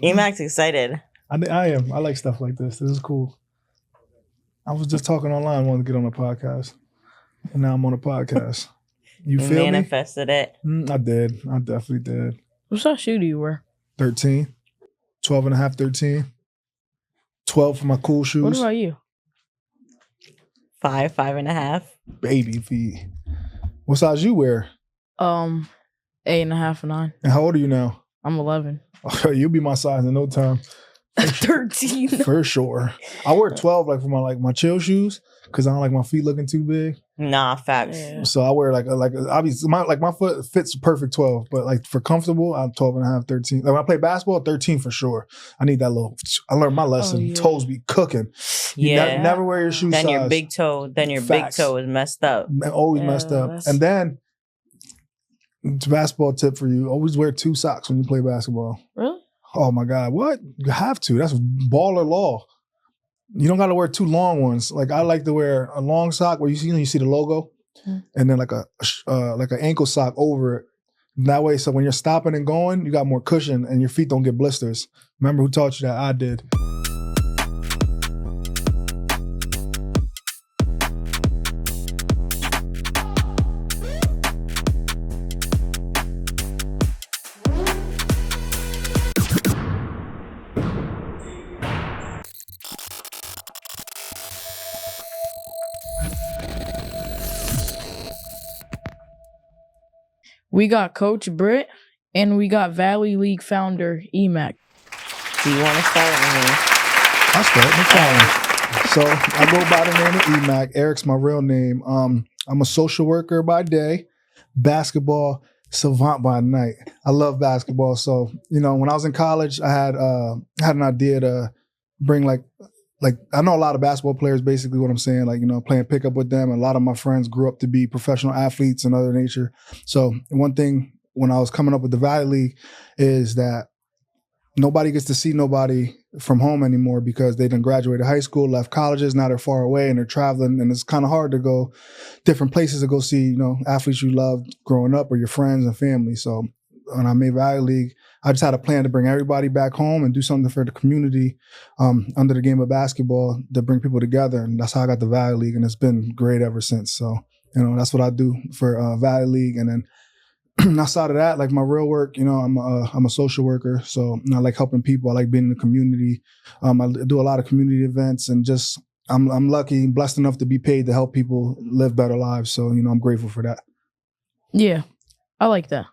Emac's excited. I am. I like stuff like this. This is cool. I was just talking online, wanted to get on a podcast. And now I'm on a podcast. You feel me? Manifested it. I did. I definitely did. What size shoe do you wear? 13. 12 and a half, 13. 12 for my cool shoes. What about you? 5.5. Baby feet. What size you wear? 8.5 and 9. And how old are you now? I'm 11. You'll be my size in no time. 13. For sure. I wear 12 like for my chill shoes because I don't like my feet looking too big. Nah, facts. Yeah. So I wear obviously my foot fits perfect 12, but like for comfortable, I'm 12 and a half, 13. Like when I play basketball, 13 for sure. I need that little. I learned my lesson. Yeah. Toes be cooking. You never wear your shoe then size. Your big toe. Then your Facts. big toe is messed up. Always messed up. And then basketball tip for you: always wear 2 socks when you play basketball. Really? Oh my God, what? You have to. That's baller law. You don't got to wear 2 long ones. Like I like to wear a long sock where you see the logo, and then like an ankle sock over it. That way, so when you're stopping and going, you got more cushion and your feet don't get blisters. Remember who taught you that? I did. We got Coach Britt and we got Valley League founder Emac. Do you want to start with me? I'll start. No problem. So I go by the name of Emac. Eric's my real name. I'm a social worker by day, basketball savant by night. I love basketball. So, when I was in college, I had an idea to bring like I know a lot of basketball players, basically what I'm saying, playing pickup with them. And a lot of my friends grew up to be professional athletes and other nature. So one thing when I was coming up with the Valley League is that nobody gets to see nobody from home anymore because they done graduated high school, left colleges, now they're far away and they're traveling, and it's kind of hard to go different places to go see, athletes you loved growing up or your friends and family. So when I made Valley League, I just had a plan to bring everybody back home and do something for the community under the game of basketball to bring people together. And that's how I got the Valley League, and it's been great ever since. So, that's what I do for Valley League. And then outside of that, like my real work, I'm a social worker. So I like helping people. I like being in the community. I do a lot of community events, and just I'm lucky and blessed enough to be paid to help people live better lives. So, I'm grateful for that. Yeah, I like that.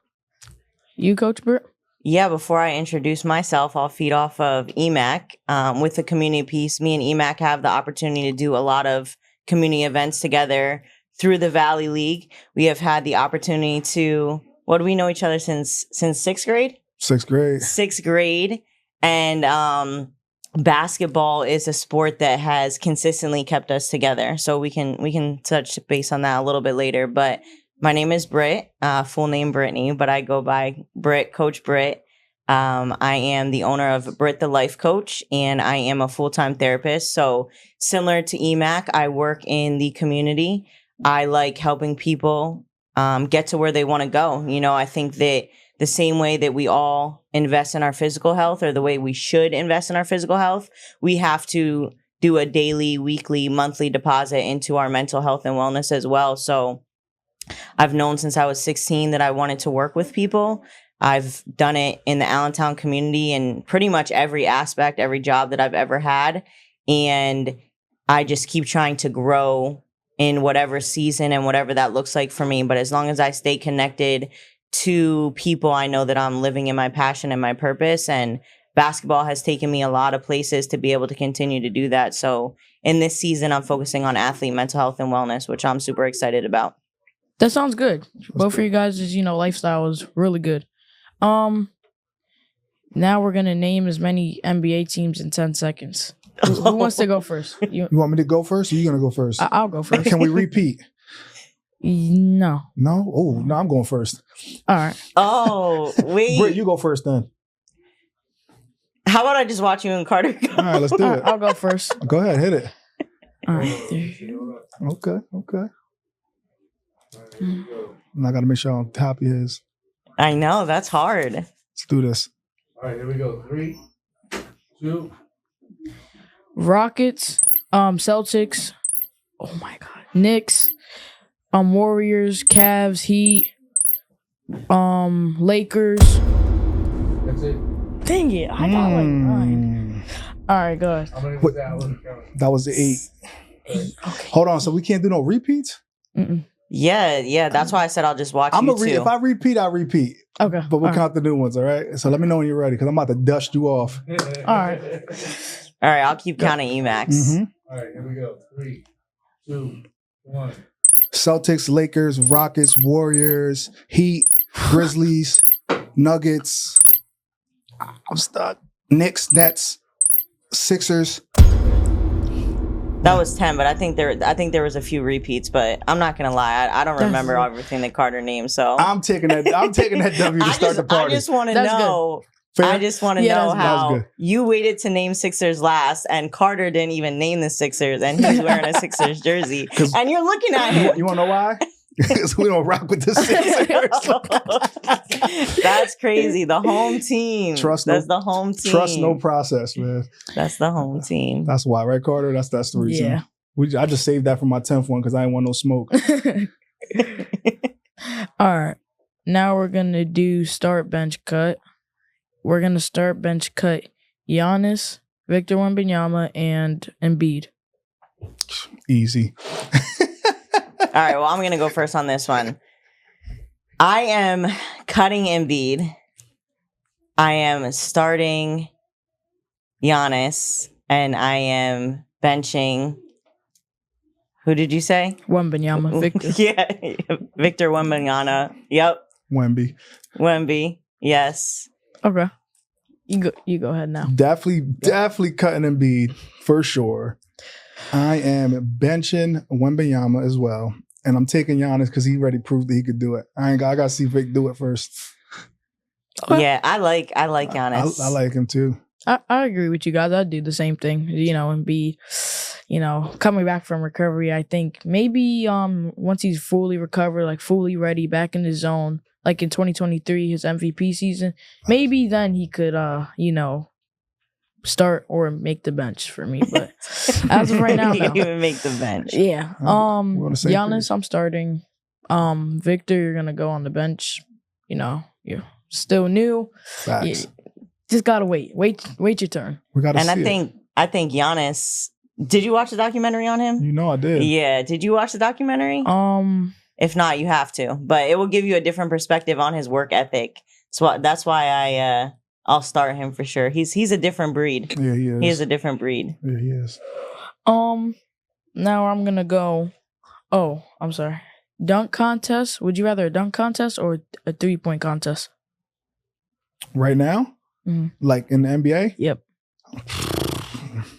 You, Coach Britt? Yeah, before I introduce myself, I'll feed off of Emac. With the community piece, me and Emac have the opportunity to do a lot of community events together through the Valley League. We have had the opportunity to, what do we know each other since 6th grade? 6th grade. 6th grade. And basketball is a sport that has consistently kept us together. So we can touch base on that a little bit later. But my name is Britt, full name Brittany, but I go by Britt, Coach Britt. I am the owner of Britt the Life Coach, and I am a full-time therapist. So similar to Emac, I work in the community. I like helping people get to where they want to go. I think that the same way that we all invest in our physical health, or the way we should invest in our physical health, we have to do a daily, weekly, monthly deposit into our mental health and wellness as well. So I've known since I was 16 that I wanted to work with people. I've done it in the Allentown community in pretty much every aspect, every job that I've ever had. And I just keep trying to grow in whatever season and whatever that looks like for me. But as long as I stay connected to people, I know that I'm living in my passion and my purpose. And basketball has taken me a lot of places to be able to continue to do that. So in this season, I'm focusing on athlete mental health and wellness, which I'm super excited about. That sounds good. Both of you guys' lifestyle is really good. Now we're gonna name as many NBA teams in 10 seconds. Who wants to go first? You want me to go first, or you gonna go first? I'll go first. Can we repeat? No. No? Oh, no, I'm going first. All right. Oh, wait. Britt, you go first then. How about I just watch you and Carter go? All right, let's do it. I'll go first. Go ahead, hit it. All right. Okay. And I got to make sure I'm top of his. I know, that's hard. Let's do this. All right, here we go. 3, 2. Rockets, Celtics. Oh my God. Knicks, Warriors, Cavs, Heat, Lakers. That's it. Dang it! I got like 9. All right, go ahead. Wait, that was the 8. Okay. Hold on, so we can't do no repeats? Mm-mm. Yeah. That's why I said I'll just watch I'm you gonna two. if I repeat, I repeat. Okay. But we'll all count the new ones, all right? So let me know when you're ready, because I'm about to dust you off. right. All right. All right, I'll keep counting Emacs. Mm-hmm. All right, here we go. 3, 2, 1. Celtics, Lakers, Rockets, Warriors, Heat, Grizzlies, Nuggets. I'm stuck. Knicks, Nets, Sixers. That was 10, but I think there was a few repeats, but I'm not gonna lie, I don't remember everything that Carter named. So I'm taking that W to start the party. I just want to That's know. Fair? I just want to Yeah, know that's how good. you waited to name Sixers last, and Carter didn't even name the Sixers, and he's wearing a Sixers jersey, 'Cause- and you're looking at him. You want to know why? Because we don't rock with the Sixers. That's crazy. The home team. That's the home team. Trust no process, man. That's the home team. That's why, right, Carter? That's the reason. Yeah. I just saved that for my 10th one because I didn't want no smoke. All right. Now we're gonna do start bench cut. We're gonna start bench cut Giannis, Victor Wembanyama, and Embiid. Easy. All right, well, I'm going to go first on this one. I am cutting Embiid. I am starting Giannis. And I am benching. Who did you say? Wembanyama, Victor. Yeah, Victor Wembanyama. Yep. Wemby. Yes. Okay. You go ahead now. Definitely cutting Embiid for sure. I am benching Wembanyama as well. And I'm taking Giannis because he already proved that he could do it. I got to see Vic do it first. Okay. Yeah, I like Giannis. I like him too. I agree with you guys. I'd do the same thing, and be, coming back from recovery. I think maybe once he's fully recovered, like fully ready, back in his zone, like in 2023, his MVP season, maybe then he could, start or make the bench for me. But as of right now, no. Even make the bench. Yeah. we're on the same Giannis, page. I'm starting. Victor, you're gonna go on the bench. You're still new. Facts. Just gotta wait your turn. We got to see And I think Giannis. Did you watch the documentary on him? You know I did. Yeah. Did you watch the documentary? If not, you have to. But it will give you a different perspective on his work ethic. So that's why I'll start him for sure. He's a different breed. Yeah, he is. He is a different breed. Yeah, he is. Now I'm gonna go. Oh, I'm sorry. Dunk contest. Would you rather a dunk contest or a 3-point contest? Right now? Mhm. Like in the NBA? Yep.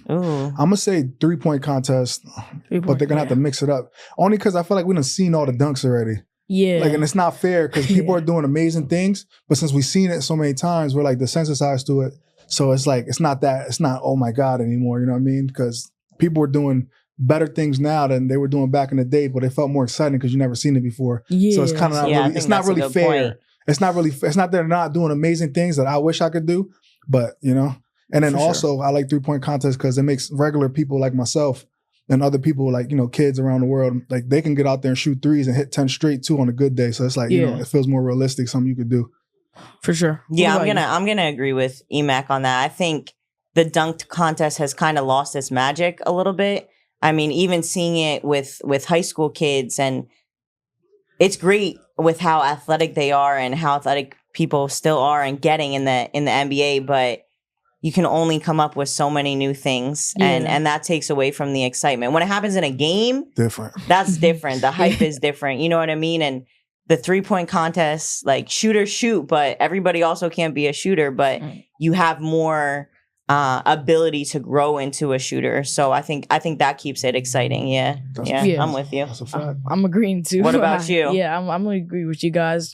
Ooh. I'm going to say 3-point contest, 3-point, but they're going to have to yeah. mix it up. Only because I feel like we done seen all the dunks already. Yeah. Like, and it's not fair because people Yeah. are doing amazing things, but since we've seen it so many times, we're like desensitized to it. So it's like, it's not oh my God anymore. You know what I mean? Because people are doing better things now than they were doing back in the day, but it felt more exciting because you never seen it before. Yeah. So it's kind of not Yeah, I really, think it's not that's a really good fair. point. It's not that they're not doing amazing things that I wish I could do, but and then For sure. also I like 3-point contests because it makes regular people like myself and other people like, kids around the world, like they can get out there and shoot threes and hit 10 straight too on a good day. So it's like, Yeah. it feels more realistic, something you could do. For sure. Yeah, What about I'm gonna agree with Emac on that. I think the dunk contest has kind of lost its magic a little bit. I mean, even seeing it with high school kids, and it's great with how athletic they are and how athletic people still are and getting in the NBA, but you can only come up with so many new things, and that takes away from the excitement. When it happens in a game, Different. that's different. The hype is different. You know what I mean? And the 3-point contest, like shooters shoot, but everybody also can't be a shooter, but you have more ability to grow into a shooter. So I think that keeps it exciting. Yeah. Yeah. I'm with you. That's a fact. I'm agreeing too. What about you? Yeah, I'm gonna agree with you guys.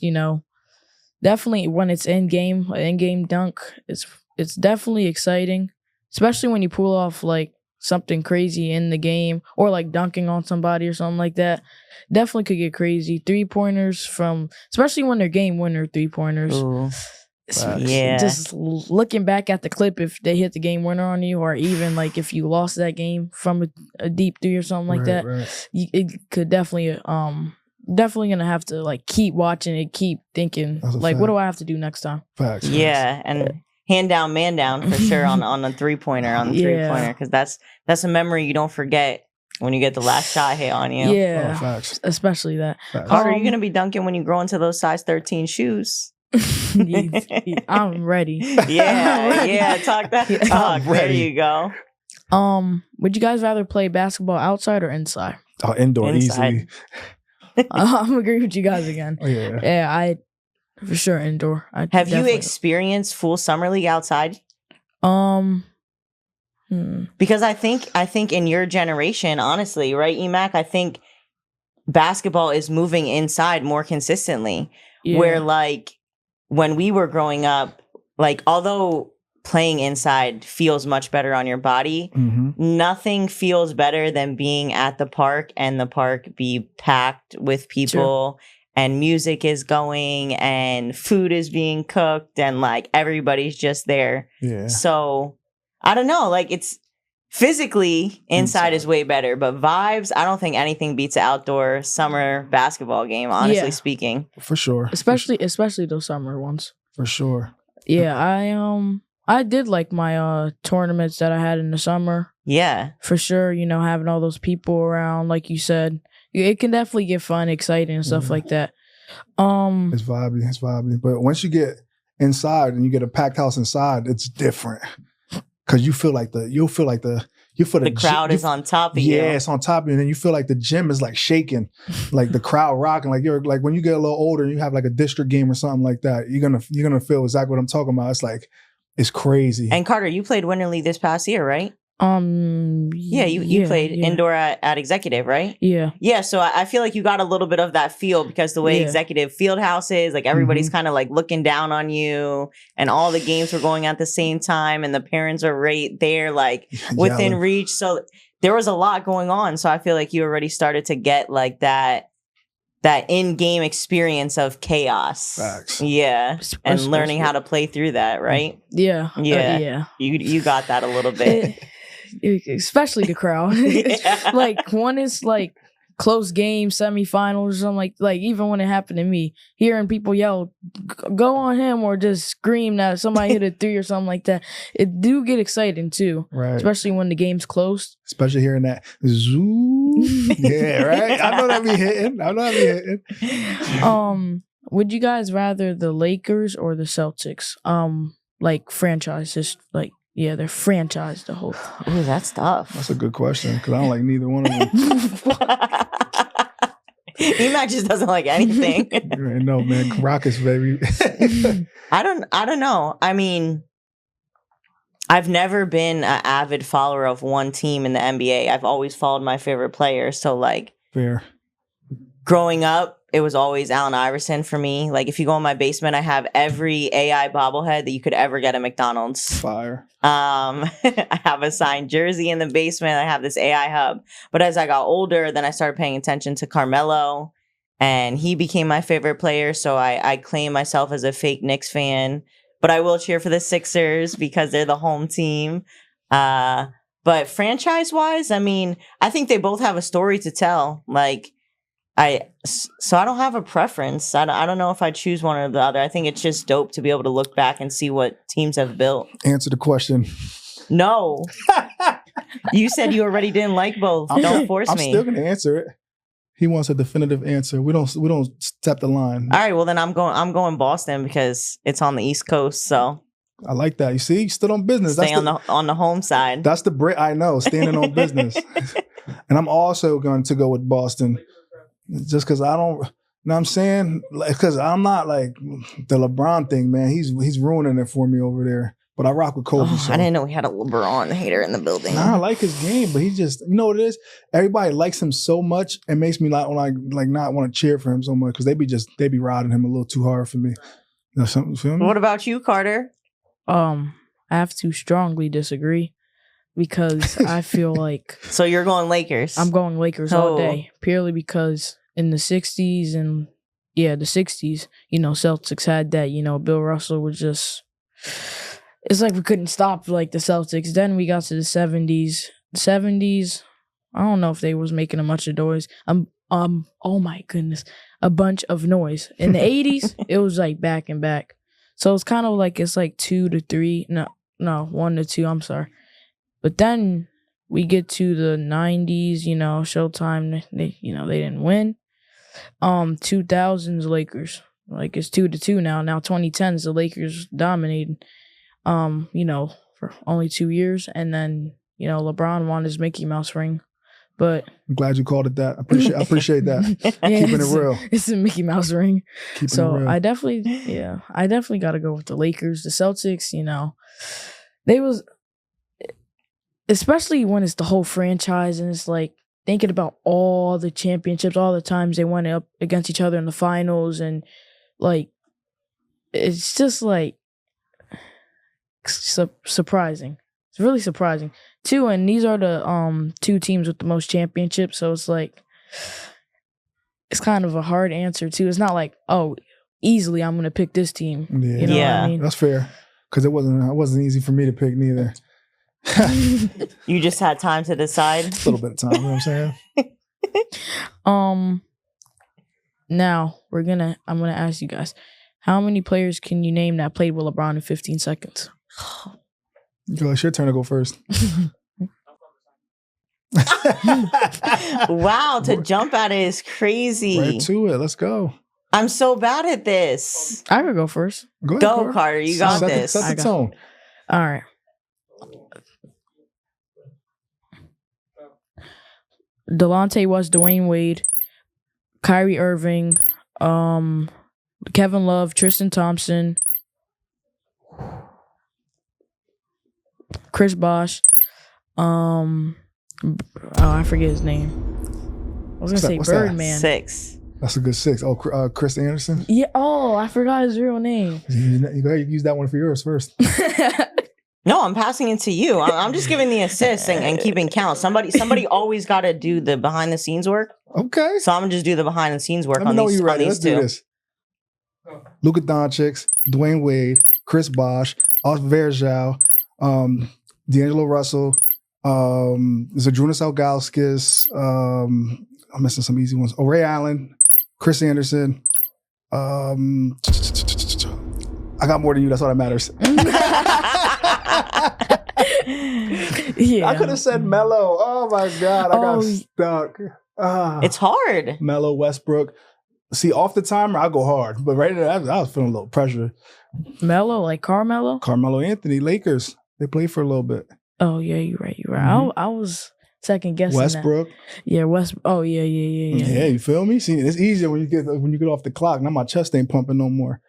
Definitely when it's in game dunk, it's definitely exciting, especially when you pull off like something crazy in the game or like dunking on somebody or something like that. Definitely could get crazy. 3-pointers especially when they're game winner 3-pointers. Ooh. Facts. Yeah. Just looking back at the clip, if they hit the game winner on you, or even like if you lost that game from a deep three or something like that, Right. it could definitely definitely gonna have to like keep watching it, keep thinking That's a like, what fact. do I have to do next time? Facts. Yeah, and hand down, man down for sure on a 3-pointer on the Yeah. 3-pointer, because that's a memory you don't forget when you get the last shot hit on you. Yeah, Oh, facts. especially that. Facts. Carter, you're gonna be dunking when you grow into those size 13 shoes. I'm ready. Yeah, talk that Yeah. talk. I'm There ready. you go. Would you guys rather play basketball outside or inside? Oh, indoor Inside. easily. I'm agree with you guys again. Oh, yeah. Yeah, I for sure indoor. I Have you definitely- experienced full summer league outside? hmm. Because I think in your generation, honestly, right, Emac, I think basketball is moving inside more consistently. Yeah. Where like when we were growing up, like although playing inside feels much better on your body, Mm-hmm. nothing feels better than being at the park and the park be packed with people and music is going and food is being cooked and like everybody's just there. Yeah. So I don't know, like it's physically inside is way better, but vibes, I don't think anything beats an outdoor summer basketball game, honestly Yeah. speaking. For sure. especially those summer ones. For sure. Yeah, I did like my tournaments that I had in the summer. Yeah. For sure, you know, having all those people around, like you said, it can definitely get fun, exciting, and stuff Yeah. like that. It's vibey. It's vibey. But once you get inside and you get a packed house inside, it's different. Cause you feel like the The crowd is on top of you. Yeah, it's on top of you, and then you feel like the gym is like shaking, like the crowd rocking. Like you're like when you get a little older and you have like a district game or something like that, you're gonna feel exactly what I'm talking about. It's like it's crazy. And Carter, you played Winter League this past year, right? Yeah, you played indoor at Executive, right? Yeah. Yeah, so I feel like you got a little bit of that feel because the way Yeah. Executive Field House is, like everybody's kind of like looking down on you, and all the games were going at the same time, and the parents are right there, like within Yelling. reach. So there was a lot going on. So I feel like you already started to get like that in-game experience of chaos. Facts. Yeah, and learning how to play through that, right? Yeah. Yeah. Yeah. You got that a little bit. Especially the crowd. Yeah. Like one is like close game, semifinals or something like even when it happened to me, hearing people yell, "Go on him," or just scream that somebody hit a three or something like that, it do get exciting too. Right. Especially when the game's close. Especially hearing that zoo. Yeah, right. I know that be hitting. Would you guys rather the Lakers or the Celtics? Like franchise, just like they're franchised the whole. Ooh, that's tough. That's a good question because I don't like neither one of them. Emac just doesn't like anything. No, man. Rockets, baby. I don't know. I mean, I've never been an avid follower of one team in the NBA. I've always followed my favorite players. So like Fair. growing up, it was always Allen Iverson for me. Like if you go in my basement, I have every AI bobblehead that you could ever get at McDonald's. Fire. I have a signed jersey in the basement. I have this AI hub. But as I got older, then I started paying attention to Carmelo, and he became my favorite player. So I claim myself as a fake Knicks fan, but I will cheer for the Sixers because they're the home team. But franchise-wise, I mean, I think they both have a story to tell. So I don't have a preference. I don't know if I choose one or the other. I think it's just dope to be able to look back and see what teams have built. Answer the question. No. You said you already didn't like both. Don't force I'm me. still gonna answer it. He wants a definitive answer. We don't step the line. All right, well then I'm going Boston because it's on the East Coast, so I like that. You see, you stood on business. stay on the home side. That's the Brit I know, standing on business. And I'm also going to go with Boston. Just because I don't, you know what I'm saying? Because I'm not like the LeBron thing, man. He's ruining it for me over there. But I rock with Kobe. I didn't know we had a LeBron hater in the building. Nah, I like his game, but he just, you know what it is? Everybody likes him so much, it makes me not want to cheer for him so much because they be riding him a little too hard for me. You know something? Feel me? What about you, Carter? I have to strongly disagree because I feel like So you're going Lakers. I'm going Lakers all day, purely because in the 60s and the 60s, Celtics had that, Bill Russell was just, it's like we couldn't stop like the Celtics. Then we got to the 70s. The 70s, I don't know if they was making a bunch of noise. Oh my goodness, a bunch of noise. In the 80s, it was like back and back. So it's kind of like, it's like 2 to 3. No, 1 to 2, I'm sorry. But then we get to the 90s, Showtime, they didn't win. 2000s Lakers, like it's 2 to 2 now. Now 2010s, the Lakers dominated, for only 2 years. And then, LeBron won his Mickey Mouse ring. But I'm glad you called it that. I appreciate that. Keeping it real. It's a Mickey Mouse ring. Keeping it real. I definitely got to go with the Lakers. The Celtics, they was, especially when it's the whole franchise and it's like thinking about all the championships, all the times they went up against each other in the finals, and like it's just like surprising. It's really surprising too, and these are the 2 teams with the most championships, so it's like it's kind of a hard answer too. It's not like, oh, easily I'm gonna pick this team. Yeah, You know what I mean? That's fair, because it wasn't easy for me to pick neither. You just had time to decide. A little bit of time, you know what I'm saying? Now I'm gonna ask you guys, how many players can you name that played with LeBron in 15 seconds? Girl, it's your turn to go first. Wow, to jump at it is crazy. Right to it. Let's go. I'm so bad at this. I could go first. Go, ahead, Go, Carter. You got this. Set the tone. All right. Delonte West, Dwayne Wade, Kyrie Irving, Kevin Love, Tristan Thompson, Chris Bosh. I forget his name. I was gonna What's say that? Birdman. 6. That's a good 6. Oh, Chris Anderson. Yeah. Oh, I forgot his real name. You go ahead, use that one for yours first. No, I'm passing it to you. I'm just giving the assists and keeping count. Somebody always got to do the behind the scenes work. Okay. So I'm gonna just do the behind the scenes work Let me on know these, you're on ready. these Let's do two. this. Luka Doncic, Dwayne Wade, Chris Bosh, Oscar Verjao, D'Angelo Russell, Zadrunas Ilgauskas, I'm missing some easy ones. Ray Allen, Chris Anderson. I got more than you. That's all that matters. Yeah. I could have said Melo. Oh my God, I got stuck. It's hard. Melo, Westbrook. See, off the timer, I go hard, but right there, I was feeling a little pressure. Melo, like Carmelo? Carmelo Anthony, Lakers. They played for a little bit. Oh yeah, you're right. Mm-hmm. I was second guessing Westbrook. That. Yeah, Oh yeah. Yeah, you feel me? See, it's easier when you get off the clock. Now my chest ain't pumping no more.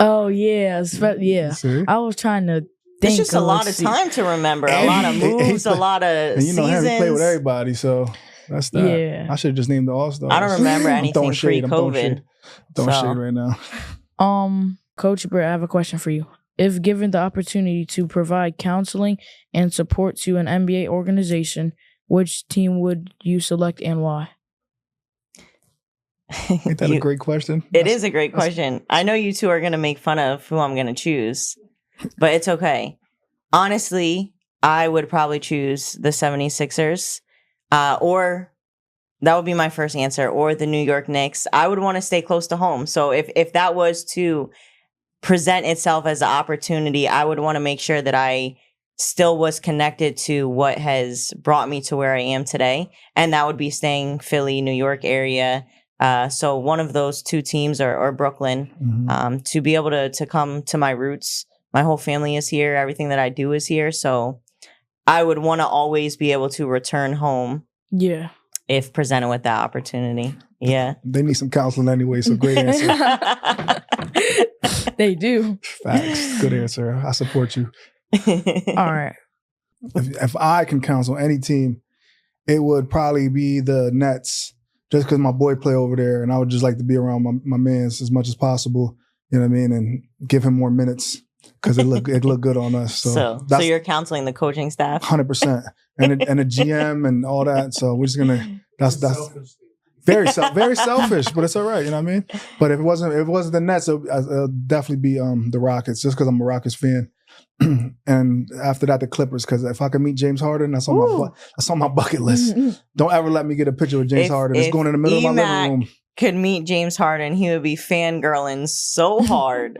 Oh yeah, yeah. See? I was trying to think. It's just a lot of time to remember. A lot of moves, a lot of and you know, seasons. Henry played with everybody, so that's that. Yeah. I should have just named the All-Stars. I don't remember anything pre-COVID. I'm throwing shade right now. Coach Britt, I have a question for you. If given the opportunity to provide counseling and support to an NBA organization, which team would you select and why? Ain't that a great question? It is a great question. I know you two are going to make fun of who I'm going to choose, but it's okay. Honestly, I would probably choose the 76ers, or that would be my first answer, or the New York Knicks. I would want to stay close to home. So if that was to present itself as an opportunity, I would want to make sure that I still was connected to what has brought me to where I am today. And that would be staying Philly, New York area. So one of those two teams or Brooklyn, to be able to come to my roots. My whole family is here. Everything that I do is here. So I would want to always be able to return home. Yeah. If presented with that opportunity. Yeah. They need some counseling anyway, so great answer. They do. Facts. Good answer. I support you. All right. If I can counsel any team, it would probably be the Nets, just because my boy play over there, and I would just like to be around my mans as much as possible. You know what I mean, and give him more minutes because it look good on us. So you're counseling the coaching staff, 100%, and a GM and all that. So we're just gonna. That's very selfish, but it's all right. You know what I mean? But if it wasn't the Nets, it'll definitely be the Rockets, just because I'm a Rockets fan. And after that, the Clippers, because if I could meet James Harden, that's on my bucket list. Don't ever let me get a picture with James Harden. It's going in the middle of my living room. Could meet James Harden, he would be fangirling so hard.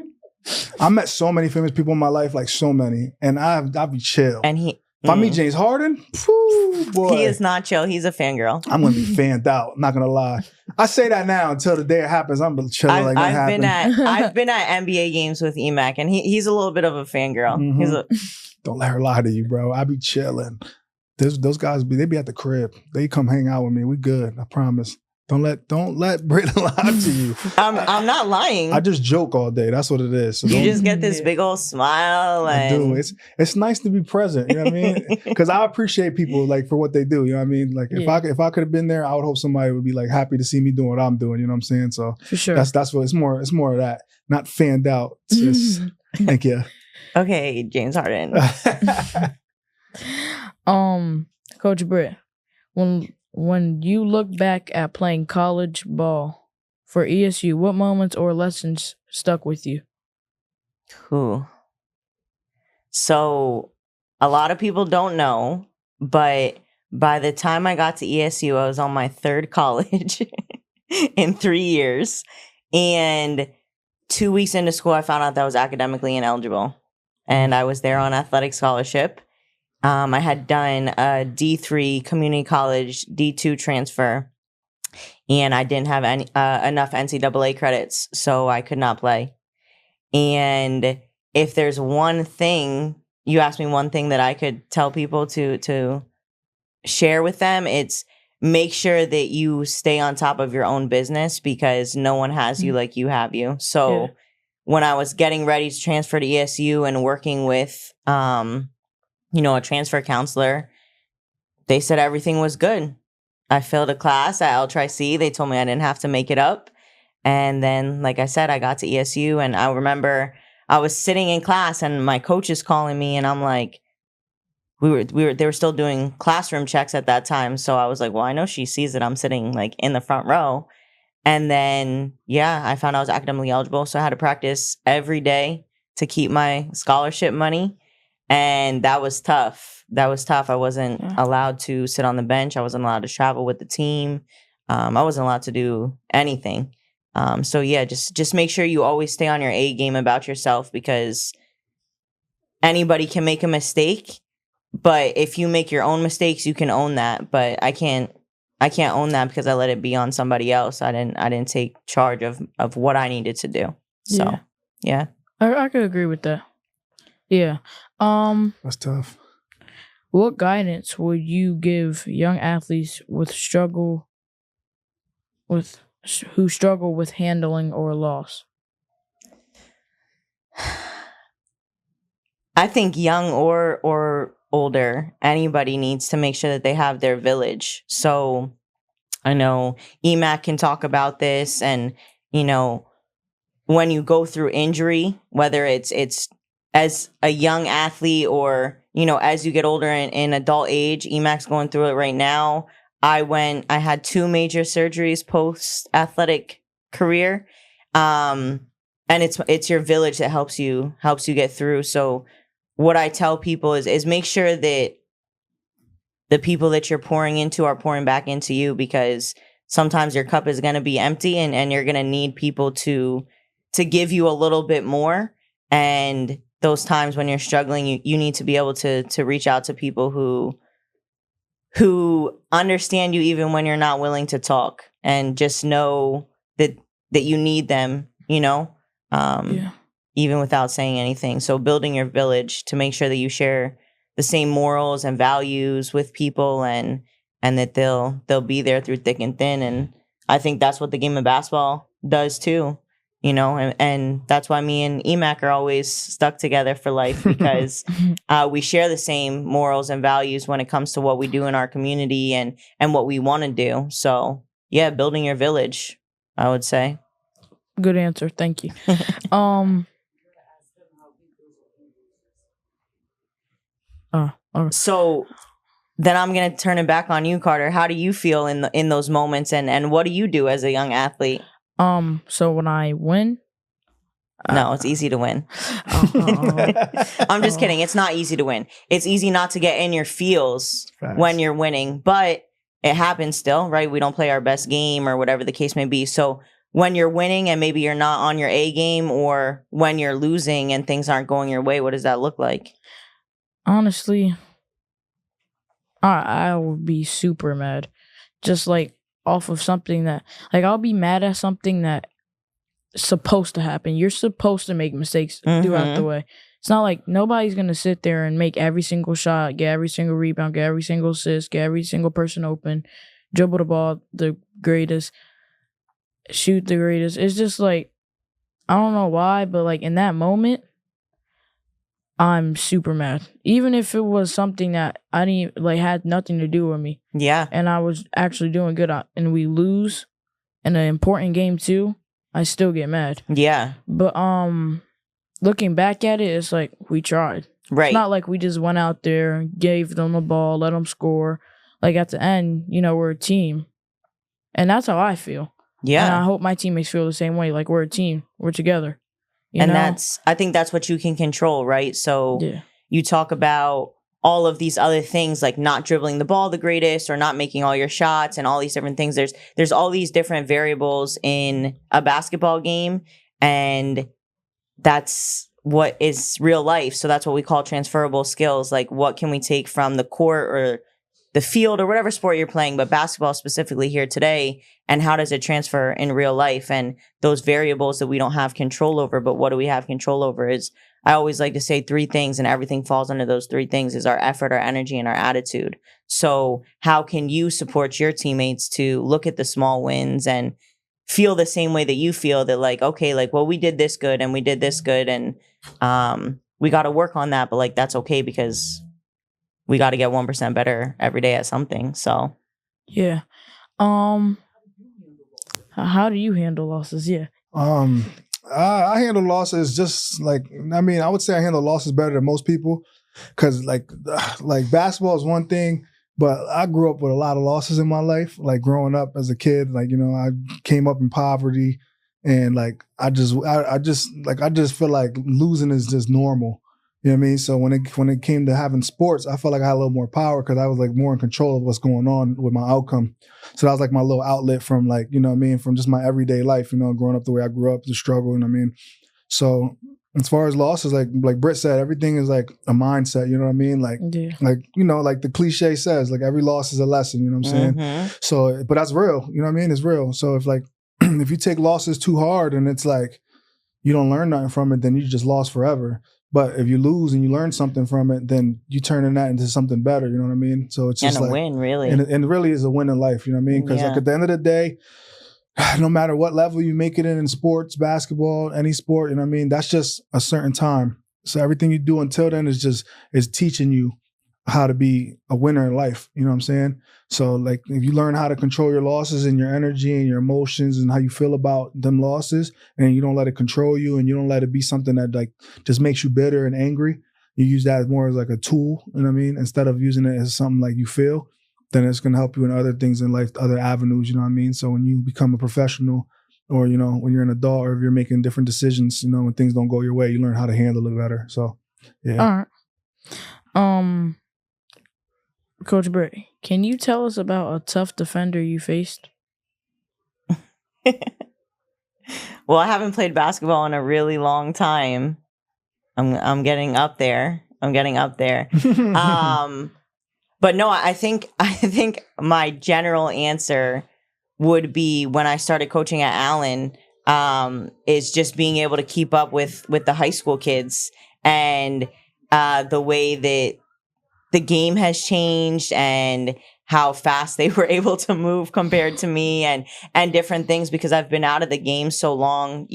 I met so many famous people in my life, like so many, and I'll be chill. And if I meet James Harden, whew, boy, he is not chill. He's a fangirl. I'm gonna be fanned out. I'm not gonna lie. I say that now until the day it happens. I'm chilling like that happened. I've been at NBA games with Emac, and he's a little bit of a fangirl. Mm-hmm. Don't let her lie to you, bro. I be chilling. Those guys they be at the crib. They come hang out with me. We good. I promise. Don't let Britt lie to you. I'm not lying. I just joke all day. That's what it is. So you just get this big old smile. I do. It's nice to be present. You know what I mean? Because I appreciate people like for what they do. You know what I mean? Like if I could have been there, I would hope somebody would be like happy to see me doing what I'm doing. You know what I'm saying? So for sure, that's what it's more. It's more of that, not fanned out. It's just thank you. Okay, James Harden. Coach Britt, when you look back at playing college ball for ESU, what moments or lessons stuck with you? Cool. So a lot of people don't know, but by the time I got to ESU, I was on my third college in 3 years. And 2 weeks into school, I found out that I was academically ineligible. And I was there on athletic scholarship. I had done a D3 community college D2 transfer, and I didn't have enough NCAA credits, so I could not play. And if there's one thing, you asked me one thing that I could tell people to share with them, it's make sure that you stay on top of your own business because no one has you like you have you. So when I was getting ready to transfer to ESU and working with a transfer counselor, they said everything was good. I failed a class at L-Tri-C. They told me I didn't have to make it up. And then, like I said, I got to ESU, and I remember I was sitting in class and my coach is calling me, and I'm like, they were still doing classroom checks at that time. So I was like, well, I know she sees that I'm sitting like in the front row. And then, I found I was academically eligible. So I had to practice every day to keep my scholarship money. And that was tough. I wasn't allowed to sit on the bench. I wasn't allowed to travel with the team. I wasn't allowed to do anything. Just make sure you always stay on your A game about yourself, because anybody can make a mistake. But if you make your own mistakes, you can own that. But I can't own that because I let it be on somebody else. I didn't take charge of what I needed to do. So I could agree with that. Yeah. That's tough. What guidance would you give young athletes who struggle with handling or loss? I think young or older, anybody needs to make sure that they have their village. So I know Emac can talk about this, and when you go through injury, whether it's as a young athlete or as you get older in adult age, Emac's going through it right now. I had 2 major surgeries post athletic career, and it's your village that helps you get through. So what I tell people is make sure that the people that you're pouring into are pouring back into you, because sometimes your cup is going to be empty, and you're going to need people to give you a little bit more. And those times when you're struggling, you need to be able to reach out to people who understand you even when you're not willing to talk, and just know that you need them, even without saying anything. So building your village to make sure that you share the same morals and values with people, and that they'll be there through thick and thin. And I think that's what the game of basketball does too. And that's why me and Emac are always stuck together for life, because we share the same morals and values when it comes to what we do in our community and what we want to do. So building your village, I would say. Good answer. Thank you. So then I'm going to turn it back on you, Carter. How do you feel in those moments, and what do you do as a young athlete? So when I win, no, it's easy to win. I'm just kidding. It's not easy to win. It's easy not to get in your feels when you're winning, but it happens still, right? We don't play our best game or whatever the case may be. So when you're winning and maybe you're not on your A game, or when you're losing and things aren't going your way, what does that look like? Honestly, I would be super mad. Just like off of something that, like, I'll be mad at something that supposed to happen. You're supposed to make mistakes throughout the way. It's not like nobody's gonna sit there and make every single shot, get every single rebound, get every single assist, get every single person open, dribble the ball the greatest, shoot the greatest. It's just like, I don't know why, but like in that moment, I'm super mad. Even if it was something that I didn't like, had nothing to do with me. Yeah. And I was actually doing good and we lose in an important game too, I still get mad. Yeah. But looking back at it, it's like we tried. Right. It's not like we just went out there, gave them the ball, let them score. Like at the end, we're a team. And that's how I feel. Yeah. And I hope my teammates feel the same way. Like we're a team. We're together. You know? I think that's what you can control, right? So you talk about all of these other things, like not dribbling the ball the greatest, or not making all your shots, and all these different things. There's all these different variables in a basketball game, and that's what is real life. So that's what we call transferable skills. Like, what can we take from the court or the field or whatever sport you're playing, but basketball specifically here today, and how does it transfer in real life? And those variables that we don't have control over, but what do we have control over is, I always like to say 3 things, and everything falls under those 3 things, is our effort, our energy, and our attitude. So how can you support your teammates to look at the small wins and feel the same way that you feel, that like, okay, like, well, we did this good and we did this good, and we got to work on that, but like, that's okay, because we got to get 1% better every day at something. So yeah. How do you handle losses? Yeah. I handle losses just like, I would say I handle losses better than most people, because like basketball is one thing, but I grew up with a lot of losses in my life. Like growing up as a kid, like, I came up in poverty, and like I just feel like losing is just normal. You know what I mean? So when it came to having sports, I felt like I had a little more power, because I was like more in control of what's going on with my outcome. So that was like my little outlet from, like, from just my everyday life, growing up the way I grew up, the struggle, So as far as losses, like Britt said, everything is like a mindset, you know what I mean? Like, like the cliche says, like every loss is a lesson, you know what I'm saying? So, but that's real, you know what I mean? It's real. So if like, if you take losses too hard and it's like, you don't learn nothing from it, then you just lost forever. But if you lose and you learn something from it, then you turning that into something better. You know what I mean? So it's just and a like, win, really. And it really is a win in life. You know what I mean? Because like at the end of the day, no matter what level you make it in sports, basketball, any sport, you know what I mean? That's just a certain time. So everything you do until then is teaching you how to be a winner in life. You know what I'm saying? So like, if you learn how to control your losses and your energy and your emotions and how you feel about them losses, and you don't let it control you, and you don't let it be something that like just makes you bitter and angry, you use that more as like a tool, you know what I mean? Instead of using it as something like you feel, then it's going to help you in other things in life, other avenues, you know what I mean? So when you become a professional, or, when you're an adult, or if you're making different decisions, when things don't go your way, you learn how to handle it better. So, yeah. All right. Coach Britt, can you tell us about a tough defender you faced? Well, I haven't played basketball in a really long time. I'm getting up there. But no, I think my general answer would be, when I started coaching at Allen, is just being able to keep up with the high school kids, and the way that the game has changed, and how fast they were able to move compared to me, and different things, because I've been out of the game so long.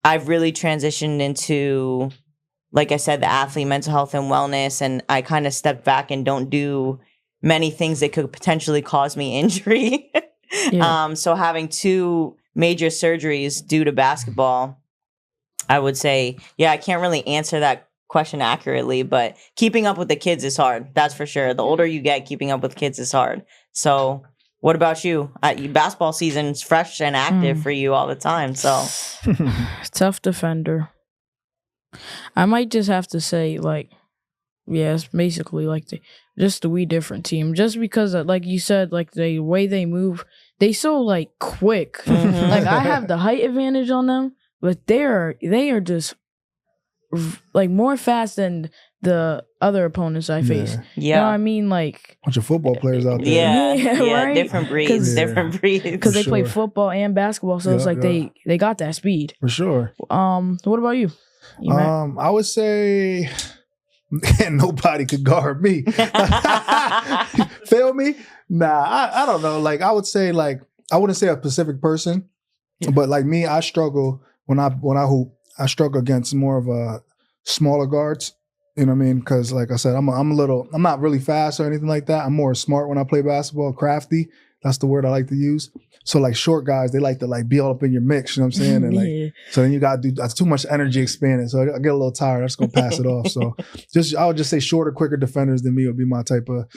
I've really transitioned into, like I said, the athlete, mental health and wellness, and I kind of stepped back and don't do many things that could potentially cause me injury. Yeah. So having 2 major surgeries due to basketball, I would say, I can't really answer that question accurately, but keeping up with the kids is hard. That's for sure. The older you get, keeping up with kids is hard. So what about you? Basketball season's fresh and active for you all the time. So Tough defender. I might just have to say, like, yeah, it's basically like just the We Different team. Just because, like you said, like the way they move, they so like quick. Like I have the height advantage on them, but they are just like more fast than the other opponents I face. You know what I mean? Like bunch of football players out there. Yeah, right? different breeds, different breeds. Because they play football and basketball, so it's like they got that speed. For sure. What about you? Emac? I would say nobody could guard me. Feel me? Nah, I don't know. Like I would say, like I wouldn't say a specific person, but like me, I struggle when I hoop. I struggle against more of a smaller guards. You know what I mean? Because like I said, I'm not really fast or anything like that. I'm more smart when I play basketball, crafty. That's the word I like to use. So like short guys, they like to like be all up in your mix. You know what I'm saying? And like, so then you got to do that's too much energy expanding. So I get a little tired. I'm just gonna pass it off. So I would just say shorter, quicker defenders than me would be my type of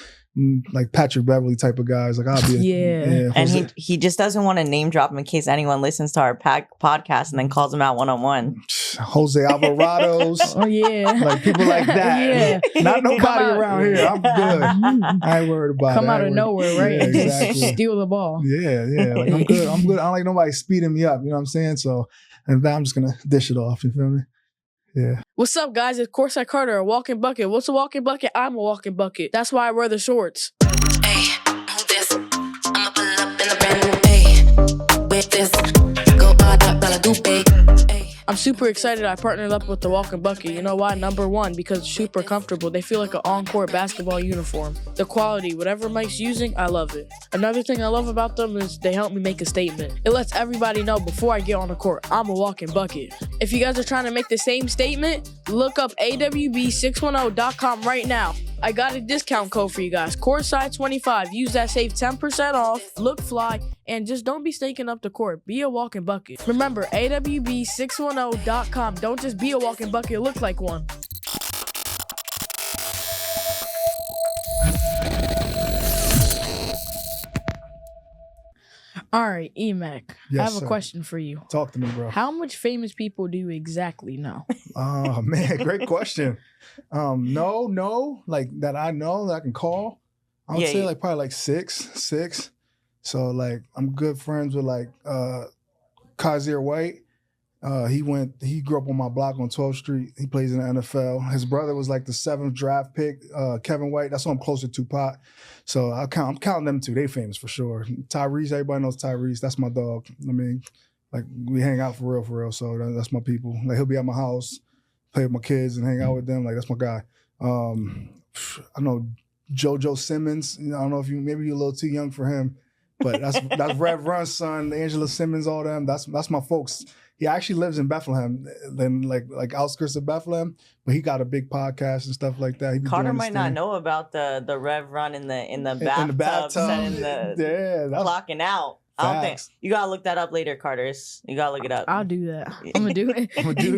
like Patrick Beverly type of guys. Like I'll be and he just doesn't want to name drop him in case anyone listens to our podcast and then calls him out one-on-one. Jose Alvarado's. Like people like that. Not nobody around here. I'm good. I ain't worried about it. Come out of nowhere, right? Yeah, exactly. Steal the ball. Yeah. Like I'm good. I don't like nobody speeding me up. You know what I'm saying? So and I'm just gonna dish it off. You feel me? Yeah. What's up, guys? It's Courtside Carter, a walking bucket. What's a walking bucket? I'm a walking bucket. That's why I wear the shorts. Hey, who this? I'ma pull up in a brand new hey. With this, go hard up, Dupe. Hey. I'm super excited I partnered up with the Walking Bucket. You know why? Number one, because it's super comfortable. They feel like an on-court basketball uniform. The quality, whatever Mike's using, I love it. Another thing I love about them is they help me make a statement. It lets everybody know before I get on the court, I'm a walking bucket. If you guys are trying to make the same statement, look up awb610.com right now. I got a discount code for you guys, Courtside25. Use that, save 10% off, look fly, and just don't be stinking up the court. Be a walking bucket. Remember, awb610.com. Don't just be a walking bucket, look like one. All right, Emac, I have a question for you. Talk to me, bro. How much famous people do you exactly know? Oh, man, great question. No, like that I know that I can call. I would say like probably like six. So like I'm good friends with like Kaiser White. He grew up on my block on 12th Street. He plays in the NFL. His brother was like the 7th draft pick, Kevin White. That's who I'm closer to, Pot. So I'm counting them two. They famous for sure. Tyrese, everybody knows Tyrese. That's my dog. I mean, like we hang out for real. So that's my people. Like he'll be at my house, play with my kids and hang out with them. Like that's my guy. I know JoJo Simmons. You know, I don't know if maybe you're a little too young for him, but that's Rev Run's son, Angela Simmons, all them. That's my folks. He actually lives in Bethlehem, then like outskirts of Bethlehem, but he got a big podcast and stuff like that. Carter might not know about the Rev Run in the bathtub, setting clocking out. I don't think you gotta look that up later, Carter. You gotta look it up. I'll do that. I'm gonna do it. I'm gonna do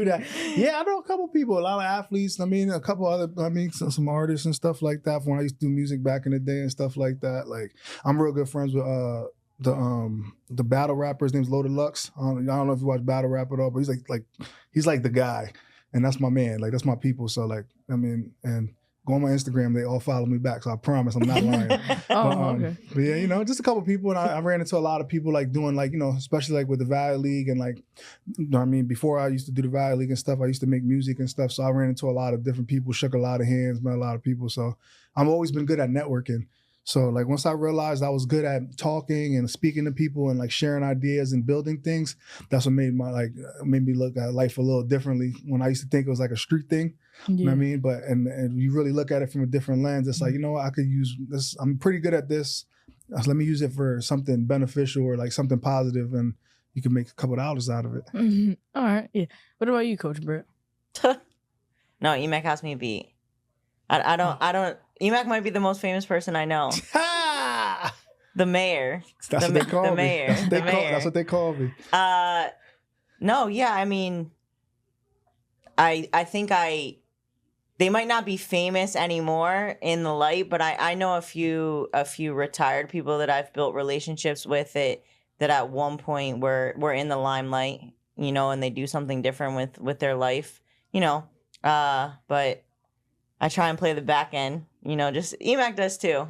that. Yeah, I know a couple people, a lot of athletes. I mean, a couple other. I mean, some artists and stuff like that. From when I used to do music back in the day and stuff like that. Like I'm real good friends with the battle rapper. His name's Loaded Lux. I don't know if you watch battle rap at all, but he's like the guy, and that's my man. Like that's my people. So like I mean, and go on my Instagram, they all follow me back. So I promise I'm not lying. Okay. But yeah, you know, just a couple people, and I ran into a lot of people like doing like, you know, especially like with the Valley League and like, you know what I mean, before I used to do the Valley League and stuff, I used to make music and stuff. So I ran into a lot of different people, shook a lot of hands, met a lot of people. So I've always been good at networking. So like once I realized I was good at talking and speaking to people and like sharing ideas and building things, that's what made me look at life a little differently. When I used to think it was like a street thing, you know what I mean? But and you really look at it from a different lens. It's like, you know what, I could use this. I'm pretty good at this. So let me use it for something beneficial or like something positive, and you can make a couple of dollars out of it. Mm-hmm. All right, yeah. What about you, Coach Britt? No, Emac has me beat. I don't. Emac might be the most famous person I know. The mayor. That's what they call me. The mayor. That's what they call me. No, yeah, I mean, I think they might not be famous anymore in the light, but I know a few retired people that I've built relationships with that at one point were in the limelight, and they do something different with their life, but I try and play the back end, just Emac does too.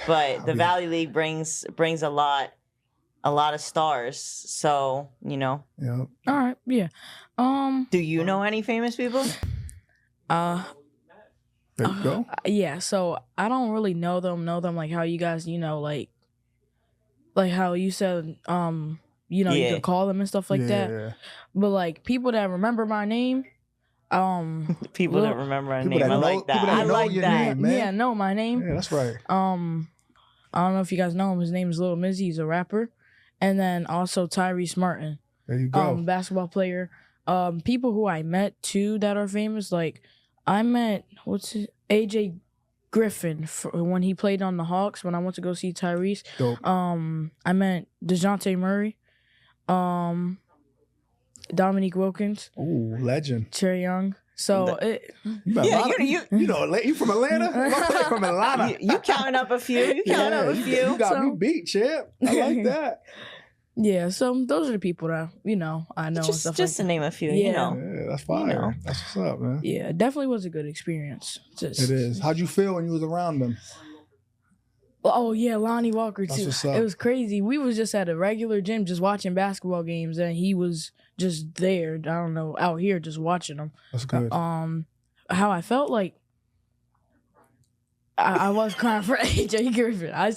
But the Valley League brings a lot of stars. So, Yeah. All right. Yeah. Do you know any famous people? There you go. Yeah, so I don't really know them like how you guys, like how you said, you can call them and stuff like that. Yeah. But like people that remember my name, People that remember my name. I like that. I like your that. name, man. Yeah, know my name. Yeah, that's right. I don't know if you guys know him. His name is Lil Mizzy. He's a rapper. And then also Tyrese Martin. There you go. Basketball player. People who I met too that are famous, like I met AJ Griffin when he played on the Hawks when I went to go see Tyrese. Dope. I met DeJounte Murray, Dominique Wilkins. Ooh, legend. Cherry Young. So you from Atlanta? From Atlanta. You counting up a few. You got me beat, champ. I like that. Yeah, so those are the people that I know. Just, and stuff just like to name a few. Yeah. Yeah, that's fire. That's what's up, man. Yeah, it definitely was a good experience. It is. How'd you feel when you was around them? Oh yeah, Lonnie Walker That's too. what's up. It was crazy. We was just at a regular gym just watching basketball games, and he was just there. I don't know, out here just watching them. That's good. How I felt like I was crying for AJ Griffin. I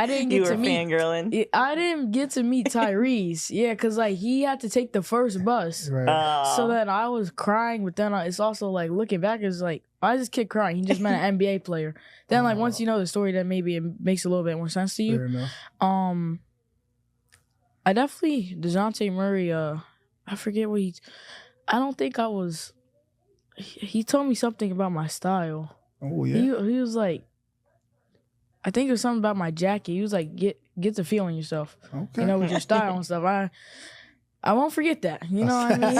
didn't get to meet. Fangirling. I didn't get to meet Tyrese. Yeah, because like he had to take the first bus. Right. So then I was crying, but then it's also like looking back, it's like, why is this kid crying? He just met an NBA player. Then like once you know the story, then maybe it makes a little bit more sense to you. Fair enough. I definitely DeJounte Murray. I forget what I don't think I was. He told me something about my style. Oh yeah. He was like, I think it was something about my jacket. He was like, get to feeling yourself. Okay. With your style and stuff. I won't forget that. You know what I mean?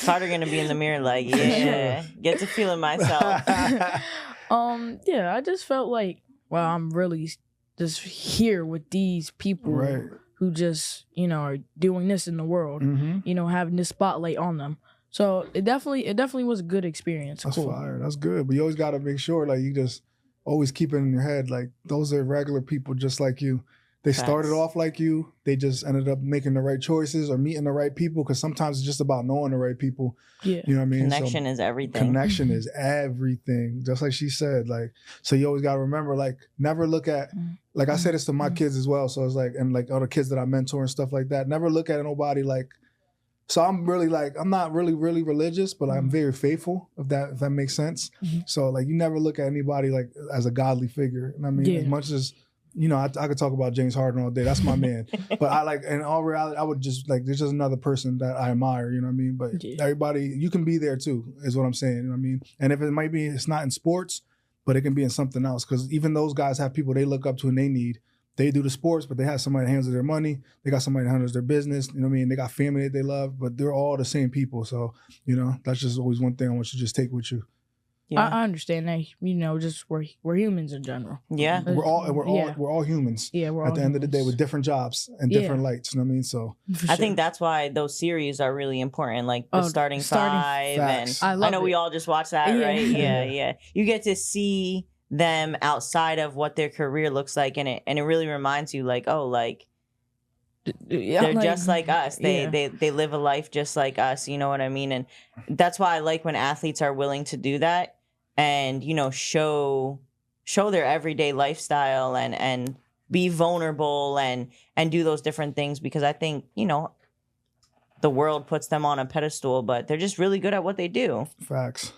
Carter gonna be in the mirror like, yeah, get to feeling myself. Yeah, I just felt like, well, I'm really just here with these people who just, are doing this in the world. Mm-hmm. Having this spotlight on them. So it definitely was a good experience. That's cool. fire. That's good. But you always got to make sure, like, you just always keep it in your head, like, those are regular people just like you. They started off like you. They just ended up making the right choices or meeting the right people, because sometimes it's just about knowing the right people. Yeah. You know what I mean? Connection is everything. Connection is everything. Just like she said, like, so you always got to remember, like, never look at, like I said this to my kids as well. So it's like, and like other kids that I mentor and stuff like that, never look at nobody like, so I'm really like, I'm not really religious, but I'm very faithful, if that makes sense. So like, you never look at anybody like as a godly figure. And I mean, as much as, I could talk about James Harden all day. That's my man. But I like, in all reality, I would just like, there's just another person that I admire, you know what I mean? But everybody, you can be there too, is what I'm saying, you know what I mean? And if it might be, it's not in sports, but it can be in something else. Because even those guys have people they look up to and they need. They do the sports, but they have somebody that handles their money. They got somebody that handles their business. You know what I mean? They got family that they love, but they're all the same people. So, that's just always one thing I want you to just take with you. Yeah. I understand that, just we're humans in general. Yeah. We're all humans. Yeah, we're all at the end of the day with different jobs and different lights. You know what I mean? So I think that's why those series are really important, like the starting five. Facts. And I know we all just watch that, right? Yeah. You get to see them outside of what their career looks like, and it really reminds you, like, oh, like they're just like us. They live a life just like us. You know what I mean? And that's why I like when athletes are willing to do that and show their everyday lifestyle and be vulnerable and do those different things, because I think the world puts them on a pedestal, but they're just really good at what they do. Facts.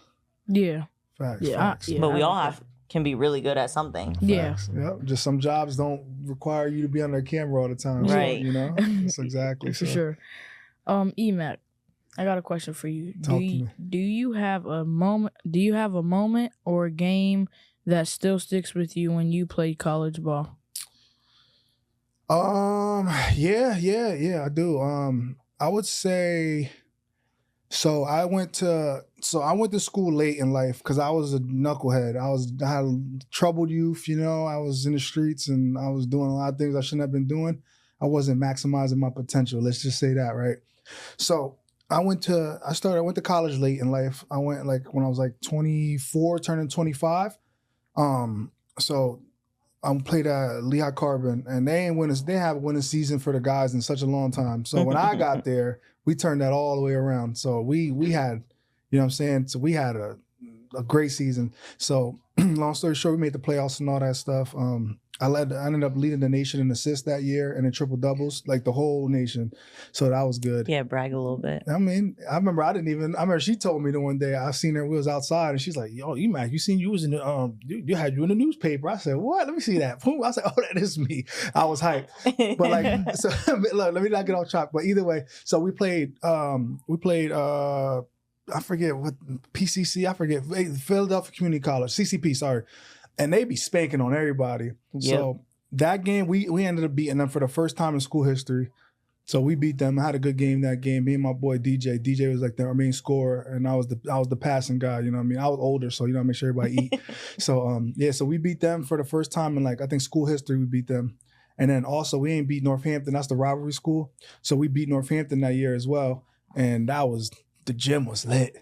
Yeah. Facts. But we all can be really good at something. Yeah. Yep. Just some jobs don't require you to be on their camera all the time. Right. So, that's exactly for sure. Emac, I got a question for you. Do you have a moment or a game that still sticks with you when you played college ball? Yeah, I do. I would say So I went to school late in life because I was a knucklehead. I had a troubled youth, you know. I was in the streets and I was doing a lot of things I shouldn't have been doing. I wasn't maximizing my potential. Let's just say that, right? So I went to college late in life. I went like when I was like 24, turning 25. So I played at Lehigh Carbon, and they have a winning season for the guys in such a long time. So when I got there, we turned that all the way around. So we had, you know what I'm saying? So we had a great season. So long story short, we made the playoffs and all that stuff. I ended up leading the nation in assists that year and in triple doubles, like the whole nation. So that was good. Yeah, brag a little bit. I mean, I remember she told me the one day I seen her, we was outside and she's like, yo, Emac, you was in the, you had you in the newspaper. I said, what? Let me see that. I said, oh, that is me. I was hyped. But like, so look, let me not get off track. But either way, so we played, I forget what PCC, Philadelphia Community College, CCP, sorry. And they be spanking on everybody. Yep. So that game, we ended up beating them for the first time in school history. So we beat them. I had a good game that game. Me and my boy DJ. DJ was like our main scorer, and I was the passing guy. You know what I mean? I was older, so you know, make sure everybody eat. So so we beat them for the first time in like I think school history. We beat them, and then also we ain't beat Northampton. That's the rivalry school. So we beat Northampton that year as well, and the gym was lit.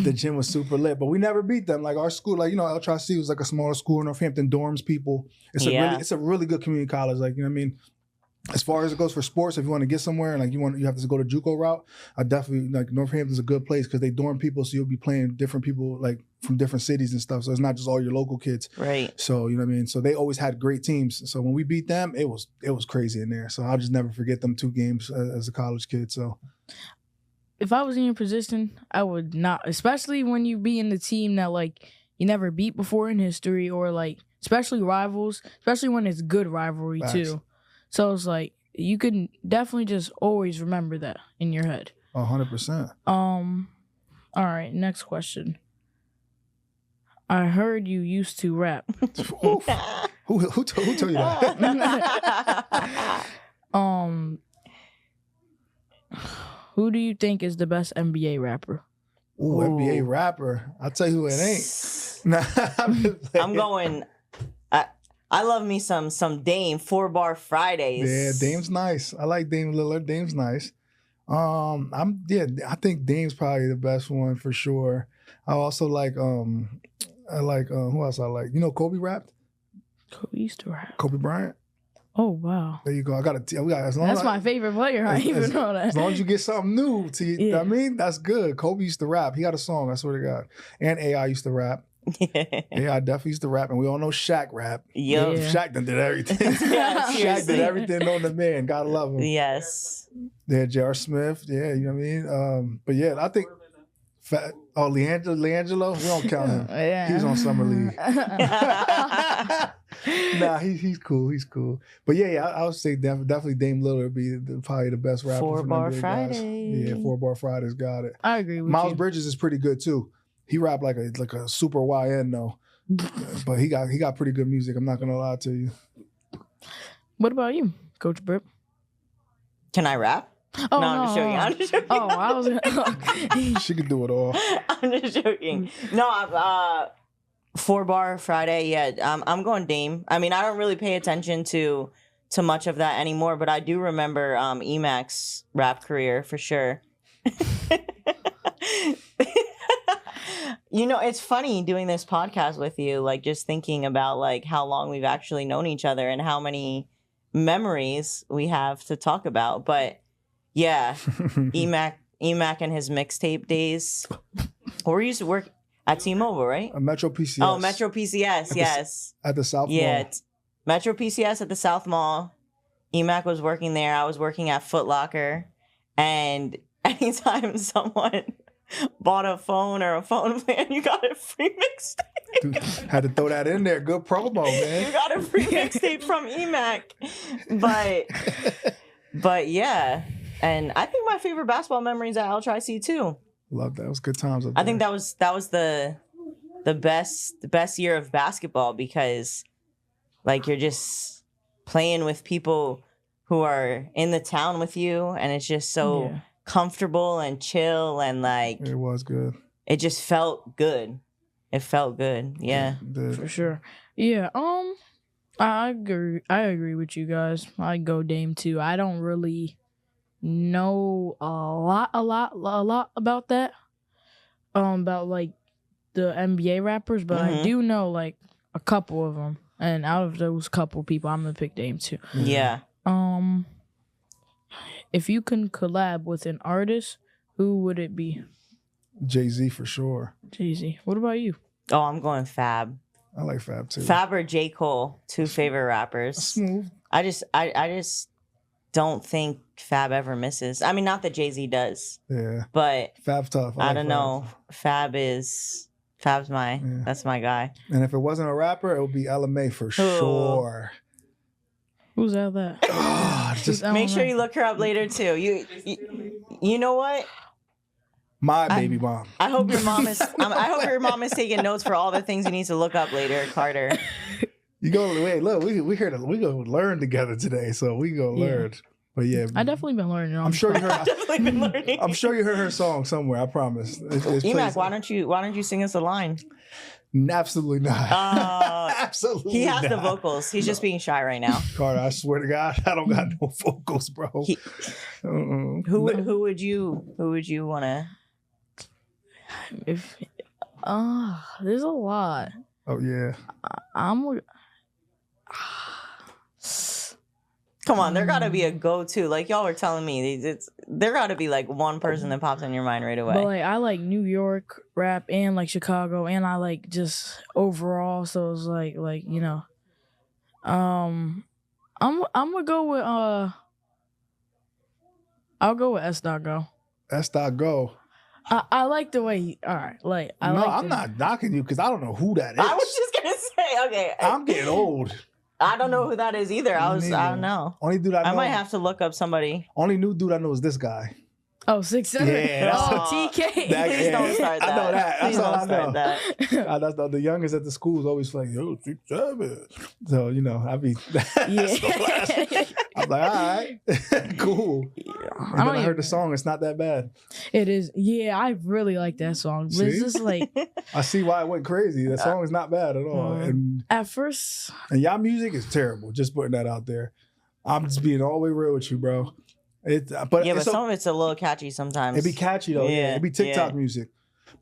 The gym was super lit, but we never beat them. Like our school, like, you know, LTRC was like a smaller school. Northampton dorms people. It's a really good community college. Like, you know what I mean? As far as it goes for sports, if you want to get somewhere and like you have to go to JUCO route, I definitely like Northampton's a good place because they dorm people, so you'll be playing different people like from different cities and stuff. So it's not just all your local kids. Right. So you know what I mean? So they always had great teams. So when we beat them, it was crazy in there. So I'll just never forget them 2 games as a college kid. So if I was in your position, I would not, especially when you be in the team that like you never beat before in history, or like especially rivals, especially when it's good rivalry too. So it's like you can definitely just always remember that in your head. 100%. All right, next question. I heard you used to rap. Who told you that? Who do you think is the best NBA rapper? Ooh, NBA rapper. I'll tell you who it ain't. I'm going. I love me some Dame 4-bar Fridays. Yeah, Dame's nice. I like Dame Lillard. Dame's nice. I think Dame's probably the best one for sure. I also like who else I like? You know, Kobe rapped. Kobe used to rap. Kobe Bryant. Oh wow! There you go. That's my favorite player. I even know that. As long as you get something new to you, I mean, that's good. Kobe used to rap. He got a song. I swear to God. And AI used to rap. AI definitely used to rap, and we all know Shaq rap. Yep. Yeah. Shaq done did everything. Shaq did everything on the man. Gotta love him. Yes. Yeah, J.R. Smith. Yeah, you know what I mean. But yeah, I think. Leangelo, we don't count him. Yeah. He was on Summer League. Nah, he's cool. He's cool. But yeah, I would say definitely Dame Lillard would be probably the best rapper. 4-bar Fridays. Yeah, 4-bar Fridays. Got it. I agree with Miles you. Bridges is pretty good too. He rapped like a super YN though, but he got pretty good music. I'm not gonna lie to you. What about you, Coach Britt? Can I rap? Oh, no, I'm just joking. Oh, I was. She could do it all. I'm just joking. No, 4-bar Friday. Yeah, I'm going Dame. I mean, I don't really pay attention to much of that anymore, but I do remember Emac's rap career for sure. You know, it's funny doing this podcast with you, like just thinking about like how long we've actually known each other and how many memories we have to talk about. But yeah, Emac and his mixtape days. Or we used to work at T-Mobile, right? Metro PCS. Oh, Metro PCS, yes. At the South Mall. Yeah, Metro PCS at the South Mall. Emac was working there. I was working at Foot Locker. And anytime someone bought a phone or a phone plan, you got a free mixtape. Dude, had to throw that in there. Good promo, man. You got a free mixtape from Emac. But yeah. And I think my favorite basketball memories at L-Tri-C too. Love that. It was good times up I there. think that was the best year of basketball because like you're just playing with people who are in the town with you and it's just so comfortable and chill, and like It was good. it just felt good. It felt good. Yeah. For sure. Yeah. I agree. I agree with you guys. I go Dame too. I don't really know a lot about that. About like the NBA rappers, but I Mhm. do know like a couple of them. And out of those couple people, I'm gonna pick Dame too. Yeah. If you can collab with an artist, who would it be? Jay-Z for sure. Jay-Z. What about you? Oh, I'm going Fab. I like Fab too. Fab or J. Cole, two favorite rappers. Smooth. I just don't think Fab ever misses. I mean, not that Jay-Z does, Yeah. but Fab's tough. I like don't Fab. know. Fab's my Yeah. that's my guy. And if it wasn't a rapper, it would be LMA for sure. Who's out there? Just I Make don't sure know. you look her up later too. You know what? my baby mom. I hope your mom is. I hope your mom is taking notes for all the things you need to look up later, Carter. You go wait, look, we here to we go learn together today, so we go Yeah. learn. But yeah, I definitely been learning. I'm sure you heard. Definitely been learning. I'm sure you heard her song somewhere. I promise. It's Emac, plays- why don't you sing us a line? Absolutely not. Absolutely. He has the not. vocals. He's just being shy right now. Carter, I swear to God, I don't got no vocals, bro. He- Uh-uh. Who would you want to? If there's a lot. Oh yeah. I'm Come on, there got to be a go-to. Like y'all were telling me, there got to be like one person that pops in your mind right away. but like I like New York rap and like Chicago and I like just overall. So it's like you know, I'm gonna go with I'll go with S.Go. S.Go. I like the way all right, like I No, like I'm this- not knocking you because I don't know who that is. I was just gonna say, okay, I'm getting old. I don't know who that is either. I Me don't neither. know. Only dude I know. I might have to look up somebody. Only new dude I know is this guy. Oh, 6'7". Yeah, that's- Oh, TK. That- Please yeah, don't start that. I know that. Please That's all don't I start know. that. That's the youngest at the school is always like, yo, 6'7". So, you know, I be Yeah. I'm like, all right, cool. And then I heard the song, it's not that bad. It is. Yeah, I really like that song. But it's See? just like I see why it went crazy. That song is not bad at all. Mhm. at first, And y'all music is terrible. Just putting that out there. I'm just being all the way real with you, bro. But Yeah, but it's some of it's a little catchy sometimes. It be catchy though. Yeah, Yeah, it be TikTok yeah. music.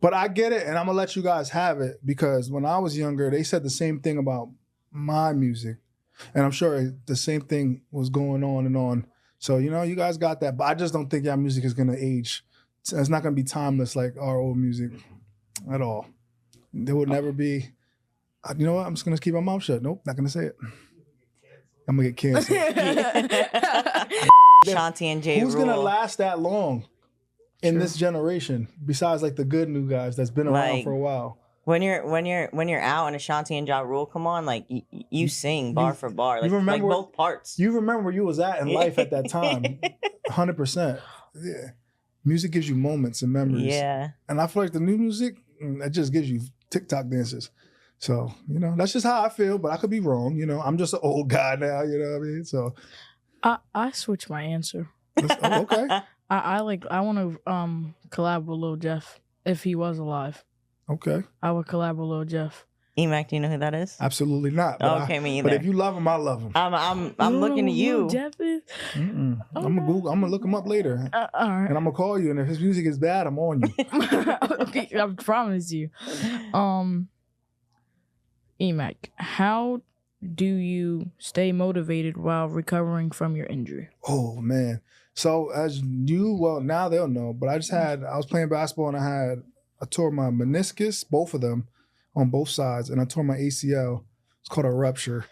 But I get it, and I'm gonna let you guys have it because when I was younger, they said the same thing about my music, and I'm sure the same thing was going on and on. So you know, you guys got that, but I just don't think y'all music is gonna age. It's not gonna be timeless like our old music at all. There would never be. You know what? I'm just gonna keep my mouth shut. Nope, not gonna say it. I'm gonna get canceled. Shanti and J. Who's Rule. gonna last that long in this generation? Besides, like the good new guys that's been around Like, for a while. When you're out and Ashanti and Ja Rule come on, like you sing bar for bar, like, remember like what- both parts. You remember where you was at in life at that time, 100%. Yeah, music gives you moments and memories. Yeah. And I feel like the new music that just gives you TikTok dances. So you know that's just how I feel, but I could be wrong. You know, I'm just an old guy now. You know what I mean? So I switched my answer. okay, I want to collab with Lil Jeff if he was alive. okay, I would collab with Lil Jeff. Emac, do you know who that is? absolutely not. But Okay, me But either. if you love him, I love him. I'm You don't looking know at who Lil you. Jeff is? I'm gonna Google. I'm gonna look him up later, All right. and I'm gonna call you. And if his music is bad, I'm on you. Okay, I promise you. Emac, how do you stay motivated while recovering from your injury? Oh man. So now they'll know, but I was playing basketball and I tore my meniscus, both of them on both sides, and I tore my ACL. It's called a rupture.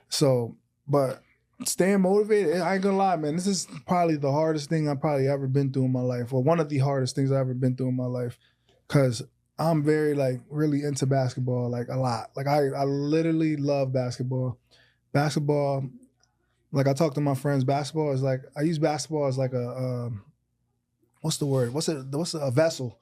So, but staying motivated, I ain't gonna lie, man, this is probably the hardest thing I've probably ever been through in my life, or one of the hardest things I've ever been through in my life. Cause I'm very really into basketball, like a lot. Like I literally love basketball. Basketball, like I talk to my friends, basketball is like, I use basketball as like a, what's the word? What's a vessel?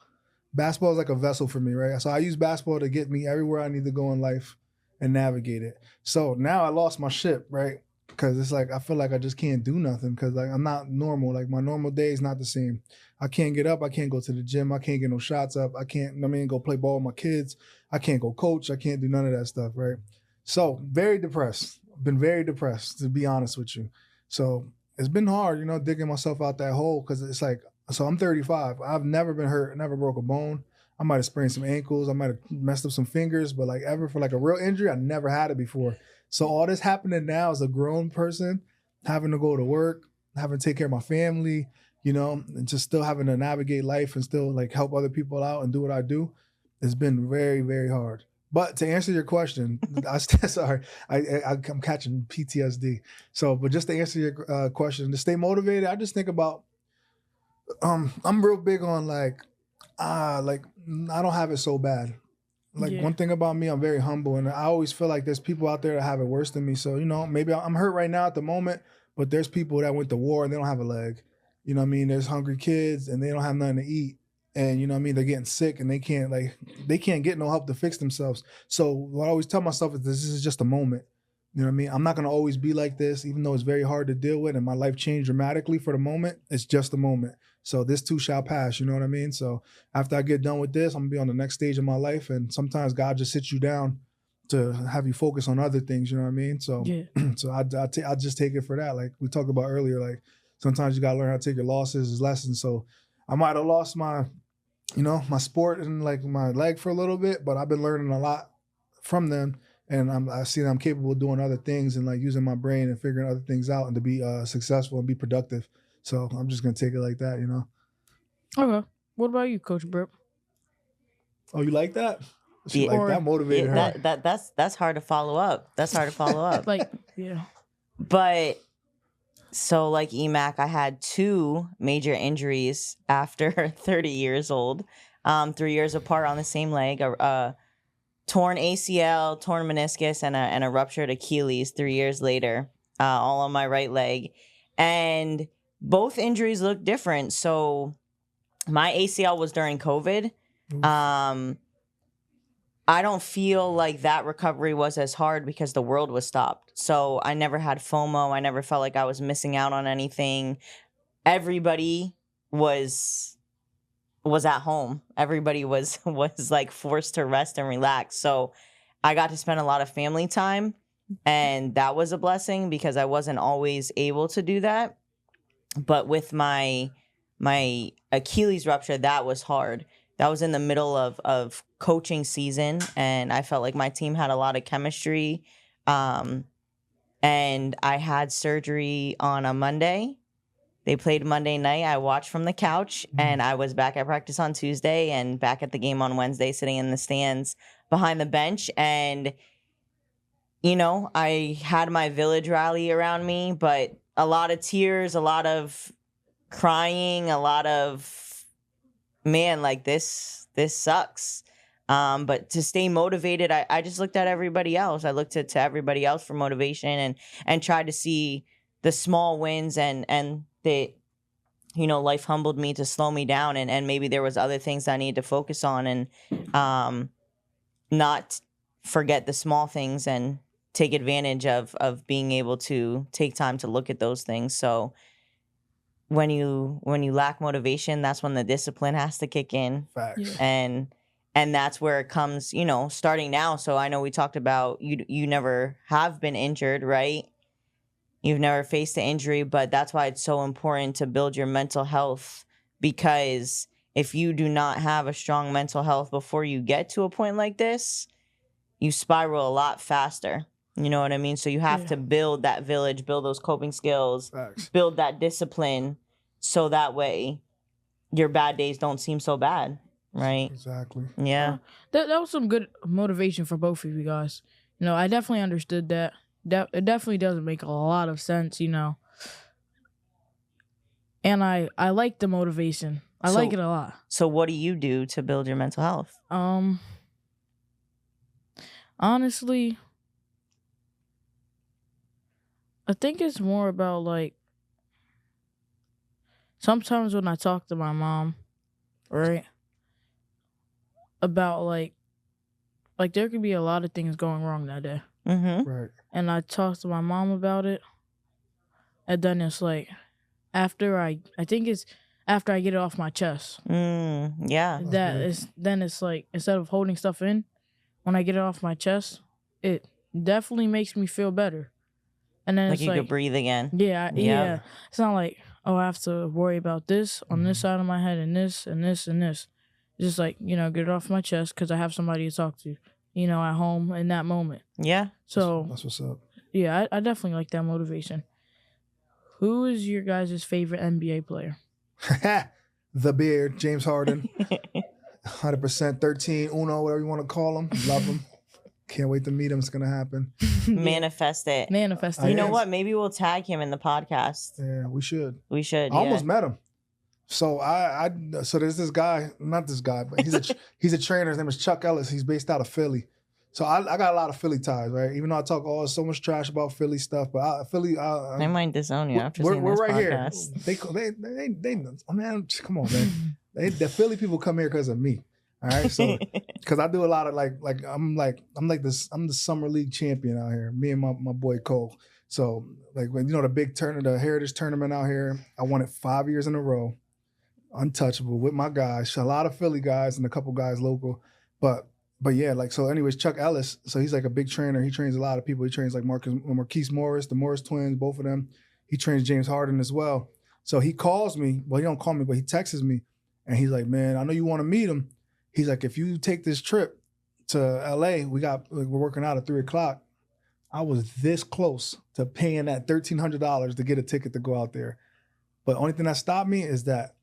Basketball is like a vessel for me, right? So I use basketball to get me everywhere I need to go in life and navigate it. So now I lost my ship, right? Cause it's like I feel like I just can't do nothing because like I'm not normal. Like my normal day is not the same. I can't get up. I can't go to the gym. I can't get no shots up. I can't. I mean, go play ball with my kids. I can't go coach. I can't do none of that stuff. Right. So very depressed. Been very depressed to be honest with you. So it's been hard, digging myself out that hole because it's like. So I'm 35. I've never been hurt. Never broke a bone. I might have sprained some ankles. I might have messed up some fingers, but like ever for like a real injury, I never had it before. So all this happening now as a grown person, having to go to work, having to take care of my family, and just still having to navigate life and still like help other people out and do what I do, it's been very, very hard. But to answer your question, sorry, I'm catching PTSD. So, but just to answer your question, to stay motivated, I just think about, I'm real big on like I don't have it so bad. Like one thing about me, I'm very humble, and I always feel like there's people out there that have it worse than me. So maybe I'm hurt right now at the moment, but there's people that went to war and they don't have a leg. You know what I mean? There's hungry kids and they don't have nothing to eat, and you know what I mean? They're getting sick and they can't get no help to fix themselves. So what I always tell myself is this is just a moment. You know what I mean? I'm not gonna always be like this, even though it's very hard to deal with, and my life changed dramatically for the moment. It's just a moment. So this too shall pass, you know what I mean? So after I get done with this, I'm gonna be on the next stage of my life. And sometimes God just sits you down to have you focus on other things, you know what I mean? So so I just take it for that. Like we talked about earlier, like sometimes you gotta learn how to take your losses as lessons. So I might have lost my sport and like my leg for a little bit, but I've been learning a lot from them. And I see that I'm capable of doing other things and like using my brain and figuring other things out and to be successful and be productive. So I'm just gonna take it like that, Okay. What about you, Coach Britt? Oh, you like that? Yeah, Like that motivated her. That's hard to follow up. Like, yeah. But so like Emac, I had 2 major injuries after 30 years old, 3 years apart on the same leg, a torn ACL, torn meniscus, and a ruptured Achilles 3 years later, all on my right leg. And both injuries look different. So my ACL was during COVID. I don't feel like that recovery was as hard because the world was stopped. So I never had FOMO. I never felt like I was missing out on anything. Everybody was at home. Everybody was like forced to rest and relax. So I got to spend a lot of family time, and that was a blessing because I wasn't always able to do that. But with my Achilles rupture, that was hard. That was in the middle of coaching season, and I felt like my team had a lot of chemistry. And I had surgery on a Monday. They played Monday night. I watched from the couch, and I was back at practice on Tuesday and back at the game on Wednesday, sitting in the stands behind the bench. And, I had my village rally around me, but a lot of tears, a lot of crying, a lot of, man, like this sucks. But to stay motivated, I just looked at everybody else. I looked to everybody else for motivation and tried to see the small wins and that, life humbled me to slow me down, and maybe there was other things I needed to focus on and not forget the small things and take advantage of being able to take time to look at those things. So when you lack motivation, that's when the discipline has to kick in. Facts. And that's where it comes, starting now. So I know we talked about you never have been injured, right? You've never faced an injury, but that's why it's so important to build your mental health, because if you do not have a strong mental health before you get to a point like this, you spiral a lot faster. You know what I mean? So you have to build that village, build those coping skills, build that discipline, so that way your bad days don't seem so bad, right? Exactly. Yeah. That was some good motivation for both of you guys. I definitely understood that. It definitely doesn't make a lot of sense, And I like the motivation. I like it a lot. So what do you do to build your mental health? Honestly, I think it's more about like sometimes when I talk to my mom, right? About like there could be a lot of things going wrong that day. Mm-hmm. Right. And I talk to my mom about it, and then it's like after I think it's after I get it off my chest. Yeah. Then it's like instead of holding stuff in, when I get it off my chest, it definitely makes me feel better. And then Like it's you like could breathe again. yeah. It's not like, oh, I have to worry about this on this side of my head and this and this and this. It's just like, get it off my chest because I have somebody to talk to, at home in that moment. Yeah. So That's what's up. yeah, I definitely like that motivation. Who is your guys' favorite NBA player? The beard, James Harden. 100%, 13, Uno, whatever you want to call him. Love him. Can't wait to meet him. It's going to happen. Manifest it. Manifest I it. You know am. what? Maybe we'll tag him in the podcast. Yeah, we should. We should. I almost met him. So so there's this guy, not this guy, but he's a trainer. His name is Chuck Ellis. He's based out of Philly. So I got a lot of Philly ties, right? Even though I talk so much trash about Philly stuff, but Philly. I might disown you after we're seeing this right podcast. here. They oh man, come on, man. The Philly people come here because of me. All right, so because I do a lot of I'm the summer league champion out here. Me and my boy Cole. So like when the big the Heritage Tournament out here, I won it 5 years in a row, untouchable with my guys. A lot of Philly guys and a couple guys local, but yeah, so anyways, Chuck Ellis. So he's like a big trainer. He trains a lot of people. He trains like Marquise Morris, the Morris twins, both of them. He trains James Harden as well. So he calls me. Well, he don't call me, but he texts me, and he's like, "Man, I know you want to meet him." He's like, if you take this trip to LA, we're working out at 3:00. I was this close to paying that $1,300 to get a ticket to go out there. But the only thing that stopped me is that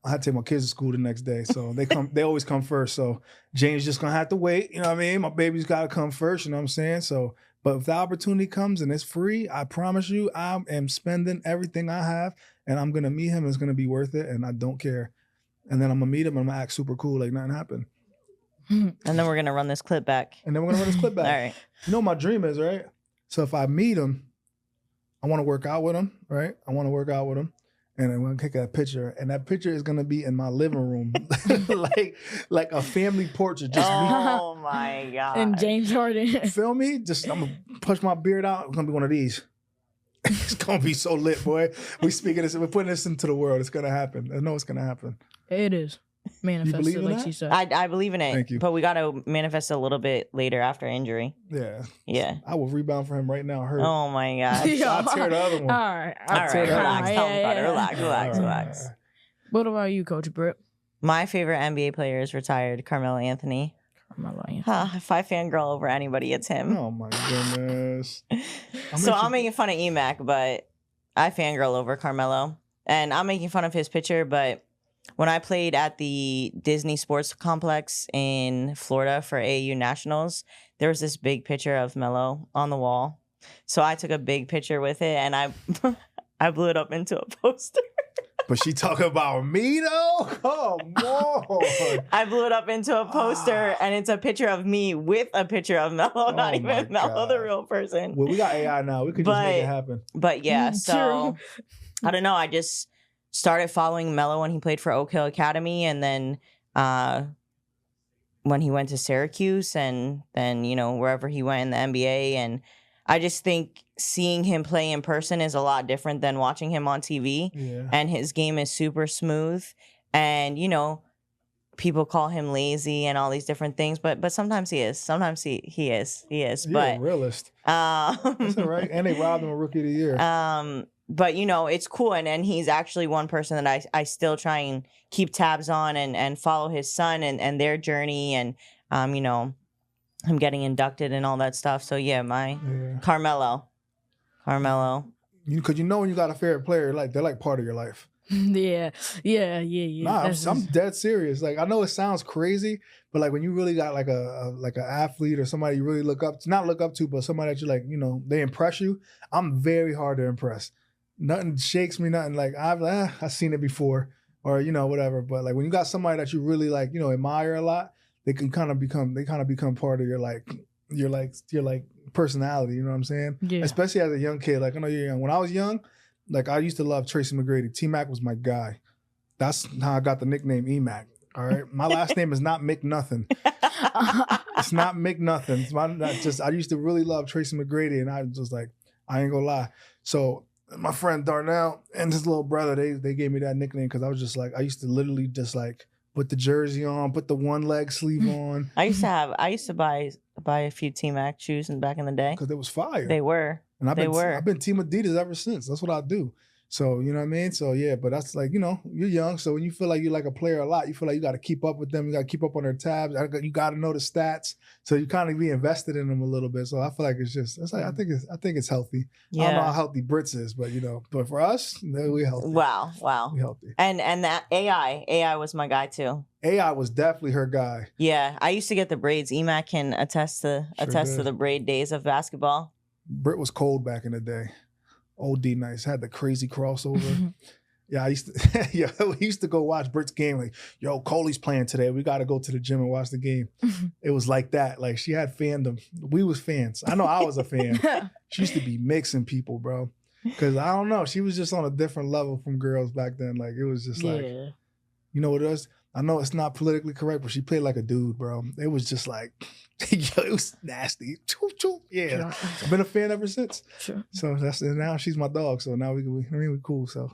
I had to take my kids to school the next day. So they always come first. So James just gonna have to wait. You know what I mean? My baby's gotta come first, you know what I'm saying? So, but if the opportunity comes and it's free, I promise you, I am spending everything I have and I'm gonna meet him. It's gonna be worth it, and I don't care. And then I'm gonna meet him and I'm gonna act super cool like nothing happened. And then we're gonna run this clip back. And then we're gonna run this clip back. All right. You know what my dream is, right? So if I meet him, I want to work out with him, right? I want to work out with him. And I'm gonna take a picture. And that picture is gonna be in my living room. like a family portrait. Just Oh my God. And James Harden. me. Feel me? Just I'm gonna push my beard out. It's gonna be one of these. It's gonna be so lit, boy. We're putting this into the world. It's gonna happen. I know it's gonna happen. It is. Manifested, believe in like that? she said. I believe in it. Thank you. But we gotta manifest a little bit later after injury. Yeah. Yeah. I will rebound for him right now. Hurt. Oh my God. I'll tear the other one. All right. All right, tear that relax. one. Tell me about it. Yeah. Relax. All right. What about you, Coach Britt? My favorite NBA player is retired, Carmelo Anthony. If I fangirl over anybody, it's him. Oh my goodness. I'm making fun of Emac, but I fangirl over Carmelo. And I'm making fun of his picture, but when I played at the Disney Sports Complex in Florida for AAU Nationals, there was this big picture of Melo on the wall. So I took a big picture with it, and I blew it up into a poster. But she talking about me though? Come on. I blew it up into a poster, and it's a picture of me with a picture of Melo, not Oh my even Melo, the God. real person. Well, we got AI now. We could just make it happen. But yeah, so I don't know. I just started following Melo when he played for Oak Hill Academy, and then when he went to Syracuse, and then wherever he went in the NBA. And I just think seeing him play in person is a lot different than watching him on TV. Yeah. And his game is super smooth. And people call him lazy and all these different things, but sometimes he is. Sometimes he is. You're But a realist. That's all right. And they robbed him of Rookie of the Year. but it's cool, and he's actually one person that I still try and keep tabs on and follow his son and their journey, and him getting inducted and all that stuff. So yeah, Carmelo. Because when you got a favorite player, they're like part of your life. Yeah. Nah, I'm dead serious. Like, I know it sounds crazy, but like when you really got like an athlete or somebody you really look up to, not look up to, but somebody that you like, they impress you. I'm very hard to impress. Nothing shakes me, nothing like I've seen it before or whatever. But like when you got somebody that you really like, admire a lot, they kind of become part of your personality. You know what I'm saying? Yeah. Especially as a young kid. Like I know you're young. When I was young, like I used to love Tracy McGrady. T-Mac was my guy. That's how I got the nickname Emac. All right. My last name is not Mick Nothing. It's not Mick Nothing. I used to really love Tracy McGrady, and I was just like, I ain't gonna lie. So my friend Darnell and his little brother, they gave me that nickname because I was just like, I used to literally just like put the jersey on, put the one leg sleeve on. I used to buy a few Team Act shoes back in the day. Because it was fire. They were. And I've were. been Team Adidas ever since. That's what I do. So, you know what I mean? So, yeah, but that's like, you know, you're young. So when you feel like you're like a player a lot, you feel like you got to keep up with them. You got to keep up on their tabs. You got to know the stats. So you kind of be invested in them a little bit. So I feel like it's like, I think it's healthy. Yeah. I don't know how healthy Brits is, but, you know, but for us, we're healthy. Wow. We're healthy. And that AI was my guy too. AI was definitely her guy. Yeah. I used to get the braids. Emac can attest to the braid days of basketball. Brit was cold back in the day. OD nice. Had the crazy crossover. Yeah, we used to go watch Brit's game. Like, yo, Coley's playing today. We got to go to the gym and watch the game. It was like that. Like, she had fandom. We was fans. I know I was a fan. She used to be mixing people, bro. Because I don't know. She was just on a different level from girls back then. Like, it was just like, you know what it was? I know it's not politically correct, but she played like a dude, bro. It was just like, yo, it was nasty. Yeah, I've been a fan ever since. Sure. So now she's my dog. So now we cool. So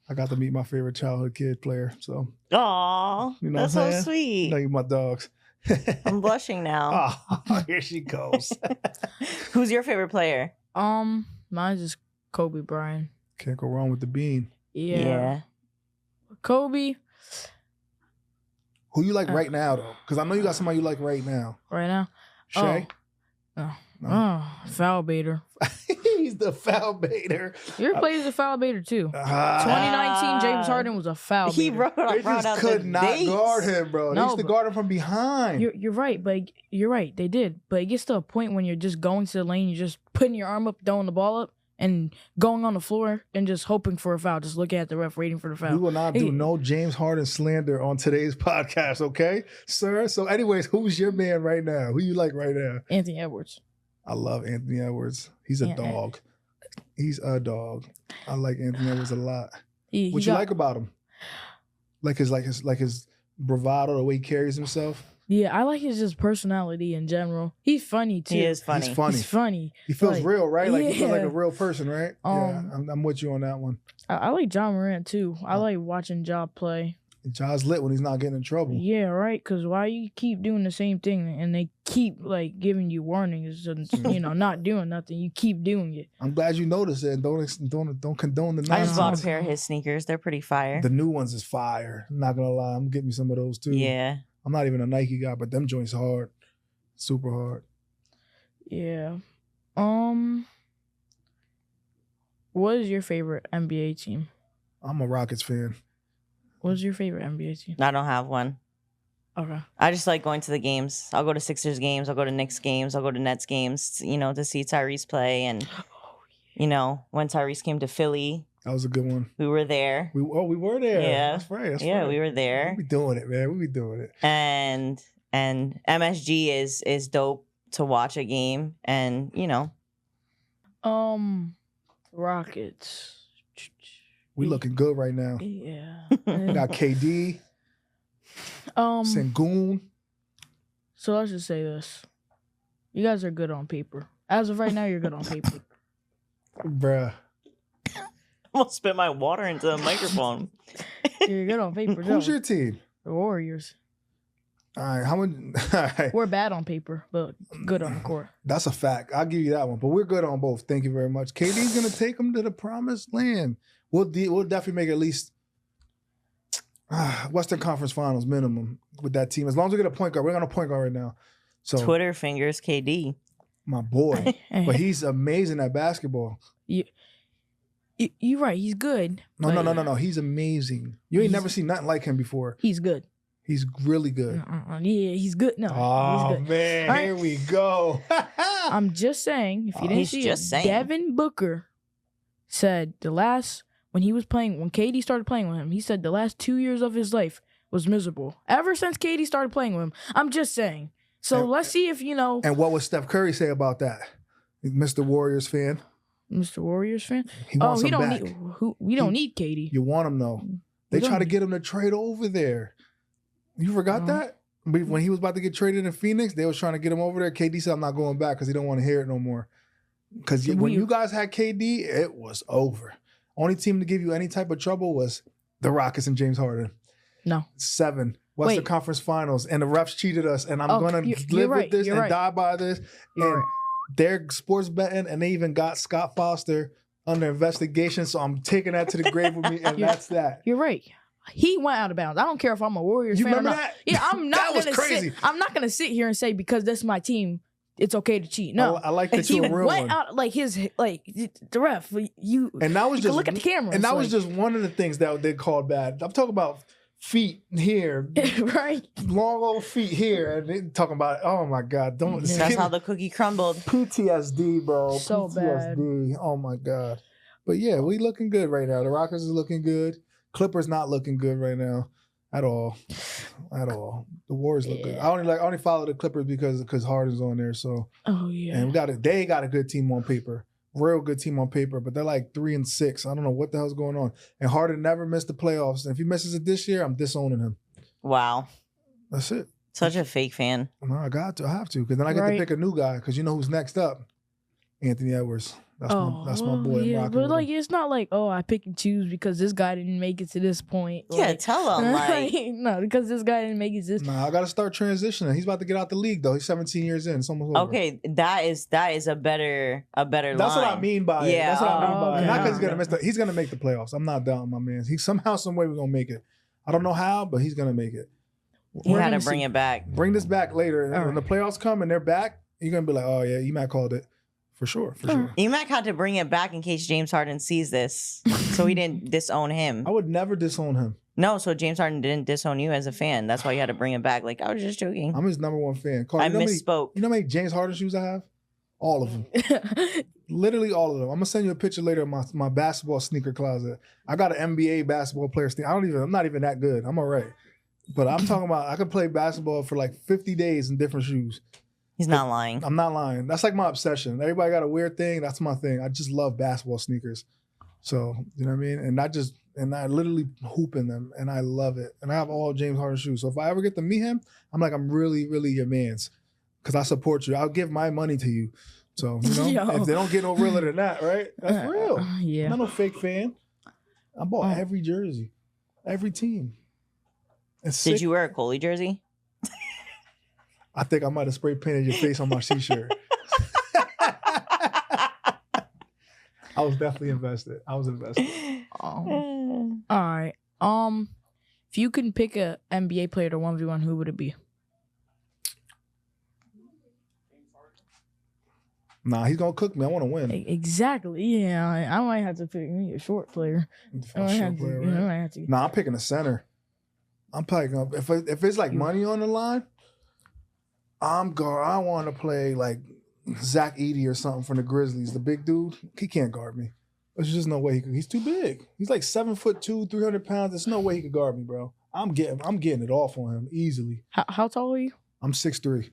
I got to meet my favorite childhood kid player. So, aw, you know that's what I'm so saying? sweet. Like my dogs. I'm blushing now. Oh, here she goes. Who's your favorite player? Mine's just Kobe Bryant. Can't go wrong with the bean. Yeah. Kobe. Who you like right now though? Because I know you got somebody you like right now. Right now? Shay? Foul baiter. He's the foul baiter. Your player's a foul baiter too. 2019, James Harden was a foul baiter. He brought They out just could the not dates. guard him, bro. They No, used to but- guard him from behind. You're right, but you're right. They did, but it gets to a point when you're just going to the lane, you're just putting your arm up, throwing the ball up, and going on the floor and just hoping for a foul. Just looking at the ref, waiting for the foul. We will not do no James Harden slander on today's podcast, okay, sir? So, anyways, who's your man right now? Who you like right now? Anthony Edwards. I love Anthony Edwards. He's a dog. He's a dog. I like Anthony Edwards a lot. What you like about him? Like his bravado, the way he carries himself. Yeah, I like his just personality in general. He's funny too. He is funny. He's funny. He's funny. He feels Like, real, right? Like he feels like yeah. a real person, right? Yeah, I'm with you on that one. I like John Morant too. I like watching Ja play. Ja's lit when he's not getting in trouble. Yeah, right. Because why you keep doing the same thing and they keep like giving you warnings and not doing nothing. You keep doing it. I'm glad you noticed it and don't condone the nonsense. I just bought a pair of his sneakers. They're pretty fire. The new ones is fire. I'm not gonna lie. I'm getting me some of those too. Yeah. I'm not even a Nike guy, but them joints hard. Super hard. Yeah. What is your favorite NBA team? I'm a Rockets fan. What's your favorite NBA team? I don't have one. Okay. I just like going to the games. I'll go to Sixers games. I'll go to Knicks games. I'll go to Nets games, to see Tyrese play. And, when Tyrese came to Philly, That was a good one. we were there. We were there. Yeah. That's right. That's Yeah, right. we were there. We be doing it, man. We be doing it. And MSG is dope to watch a game. And, Rockets. We looking good right now. Yeah. We got KD, Sengun. So let's just say this. You guys are good on paper. As of right now, you're good on paper. Bruh. I'm going to spit my water into the microphone. You're good on paper. Who's though. your team? The Warriors. All right. All right. We're bad on paper, but good on the court. That's a fact. I'll give you that one. But we're good on both. Thank you very much. KD's going to take them to the promised land. We'll definitely make at least Western Conference Finals minimum with that team. As long as we get a point guard. We're on a point guard right now. So Twitter fingers KD. my boy. But he's amazing at basketball. You're right. He's good. No. He's amazing. You ain't never seen nothing like him before. He's good. He's really good. Yeah, he's good. No, Oh, he's good. man. All right. Here we go. I'm just saying, if you didn't He's see just it, saying. Devin Booker said when KD started playing with him, he said the last 2 years of his life was miserable. Ever since KD started playing with him. I'm just saying. So let's see if, And what would Steph Curry say about that? Mr. Warriors fan. Mr. Warriors fan. He wants he him don't back. we don't need KD. You want him though. They don't try to need- get him to trade over there. You forgot that? When he was about to get traded in Phoenix, they was trying to get him over there. KD said, I'm not going back because he don't want to hear it no more. Because when you guys had KD, it was over. Only team to give you any type of trouble was the Rockets and James Harden. No. 7 Western Conference Finals, and the refs cheated us, and I'm gonna live with this and die by this. And they're sports betting, and they even got Scott Foster under investigation, so I'm taking that to the grave with me, and that's that. You're right. He went out of bounds. I don't care if I'm a Warriors fan or not. That? Yeah, I'm not that was crazy. I'm not gonna sit here and say because this is my team, it's okay to cheat. No, I like that you're a real went one. out the ref. And that was just look at the camera. And that was just one of the things that they called bad. I'm talking about feet here, right? Long old feet here, and they talking about oh my god, don't. That's how the cookie crumbled. PTSD, bro. So PTSD. bad. Oh my god. But yeah, we looking good right now. The Rockets is looking good. Clippers not looking good right now at all. At all. The Warriors look good. I only follow the Clippers because Harden's on there. So and they got a good team on paper. Real good team on paper, but they're like 3-6. I don't know what the hell's going on. And Harden never missed the playoffs. And if he misses it this year, I'm disowning him. Wow. That's it. Such a fake fan. No, I have to, because then I get to pick a new guy, because you know who's next up? Anthony Edwards. That's my boy. Yeah, but like it's not like I pick and choose because this guy didn't make it to this point. Yeah, tell him like no, because this guy didn't make it to this. Nah, I got to start transitioning. He's about to get out the league though. He's 17 years in. It's almost over. Okay, that is a better line. That's what I mean by it. That's what I mean by it. Not because he's gonna miss he's gonna make the playoffs. I'm not doubting my man. He somehow, some way we're gonna make it. I don't know how, but he's gonna make it. He had to bring it back. Bring this back later. When the playoffs come and they're back, you're gonna be like, oh yeah, Emac called it. For sure. Emac had to bring it back in case James Harden sees this, so he didn't disown him. I would never disown him. No, so James Harden didn't disown you as a fan. That's why you had to bring it back. Like, I was just joking. I'm his number one fan. Carl, I misspoke. You know how many James Harden shoes I have? All of them. Literally all of them. I'm gonna send you a picture later of my basketball sneaker closet. I got an NBA basketball player sneaker. I'm not even that good. I'm all right. But I'm talking about I could play basketball for like 50 days in different shoes. He's not lying. I'm not lying. That's like my obsession. Everybody got a weird thing. That's my thing. I just love basketball sneakers. So, you know what I mean? And I literally hoop in them, and I love it. And I have all James Harden shoes. So if I ever get to meet him, I'm really, really your man's, because I support you. I'll give my money to you. So, you know, if they don't get no realer than that, right? That's real. Yeah. I'm not no fake fan. I bought every jersey, every team. Did you wear a Coley jersey? I think I might have spray painted your face on my t-shirt. I was definitely invested. All right. If you can pick a NBA player to 1v1, who would it be? Nah, he's gonna cook me. I want to win. Exactly. Yeah, I might have to pick me a short player. Nah, I'm picking a center. I'm picking up if it's like money on the line. I want to play like Zach Edey or something from the Grizzlies. The big dude, he can't guard me. There's just no way he could. He's too big. He's like 7'2", 300 pounds. There's no way he could guard me, bro. I'm getting it off on him easily. How tall are you? I'm 6'3".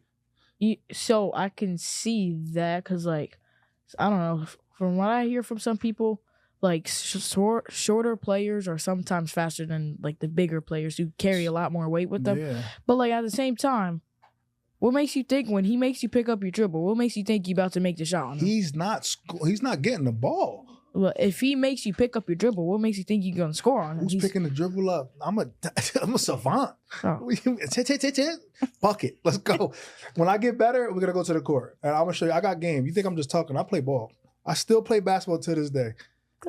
So I can see that because, like, I don't know. From what I hear from some people, like shorter players are sometimes faster than like the bigger players who carry a lot more weight with them. Yeah. But like at the same time, what makes you think when he makes you pick up your dribble? What makes you think you're about to make the shot on him? He's not getting the ball. Well, if he makes you pick up your dribble, what makes you think you're gonna score on him? Who's picking the dribble up? I'm a savant. Oh. Bucket. Let's go. When I get better, we're gonna go to the court, and I'm gonna show you. I got game. You think I'm just talking? I play ball. I still play basketball to this day.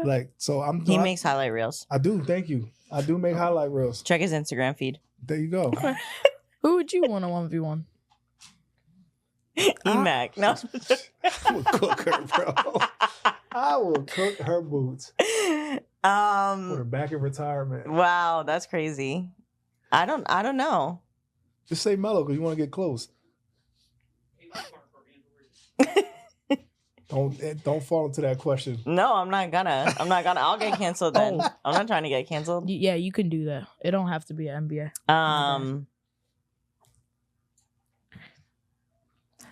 Like, so He makes highlight reels. I do. Thank you. I do make highlight reels. Check his Instagram feed. There you go. Who would you want a 1v1? Emac. No. I will cook her, bro. I will cook her boots. Put her back in retirement. Wow, that's crazy. I don't know. Just say Mello because you want to get close. Don't fall into that question. No, I'm not gonna. I'll get canceled then. I'm not trying to get canceled. Yeah, you can do that. It don't have to be an NBA.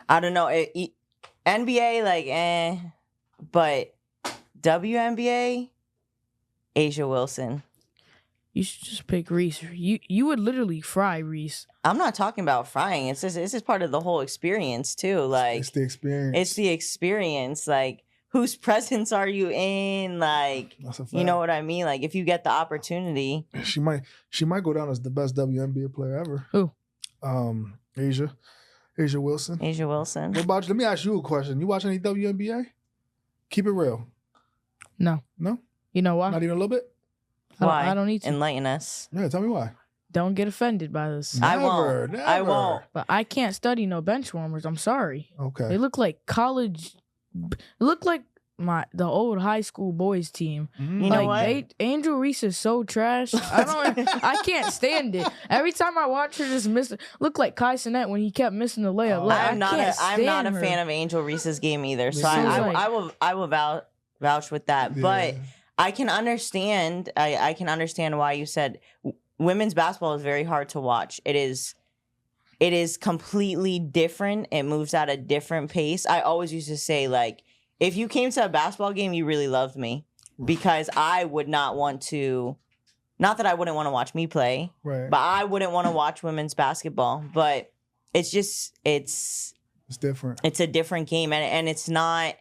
I don't know. NBA, like, but WNBA, Asia Wilson. You should just pick Reese. You would literally fry Reese. I'm not talking about frying. It's just part of the whole experience too. Like, it's the experience. It's the experience. Like, whose presence are you in? Like, That's a fact. you know what I mean? Like, if you get the opportunity, She might go down as the best WNBA player ever. Who? Asia Wilson. Asia Wilson. What about you? Let me ask you a question. You watch any WNBA? Keep it real. No. No? You know why? Not even a little bit? Why? I don't need to. Enlighten us. Yeah, tell me why. Don't get offended by this. I won't. Never. I won't. But I can't study no bench warmers. I'm sorry. Okay. They look like college. It look like the old high school boys team. Mhm. You know Like what? Angel Reese is so trash. I can't stand it. Every time I watch her just miss it, look like Kai Cenat when he kept missing the layup. Oh. Like, I'm not a her. fan of Angel Reese's game either. So Me too. I will vouch with that. Yeah. But I can understand. I can understand why you said women's basketball is very hard to watch. It is completely different. It moves at a different pace. I always used to say, like, if you came to a basketball game, you really loved me, because I would not want to. Not that I wouldn't want to watch me play, Right. but I wouldn't want to watch women's basketball. But it's just It's different. it's a different game, and it's not.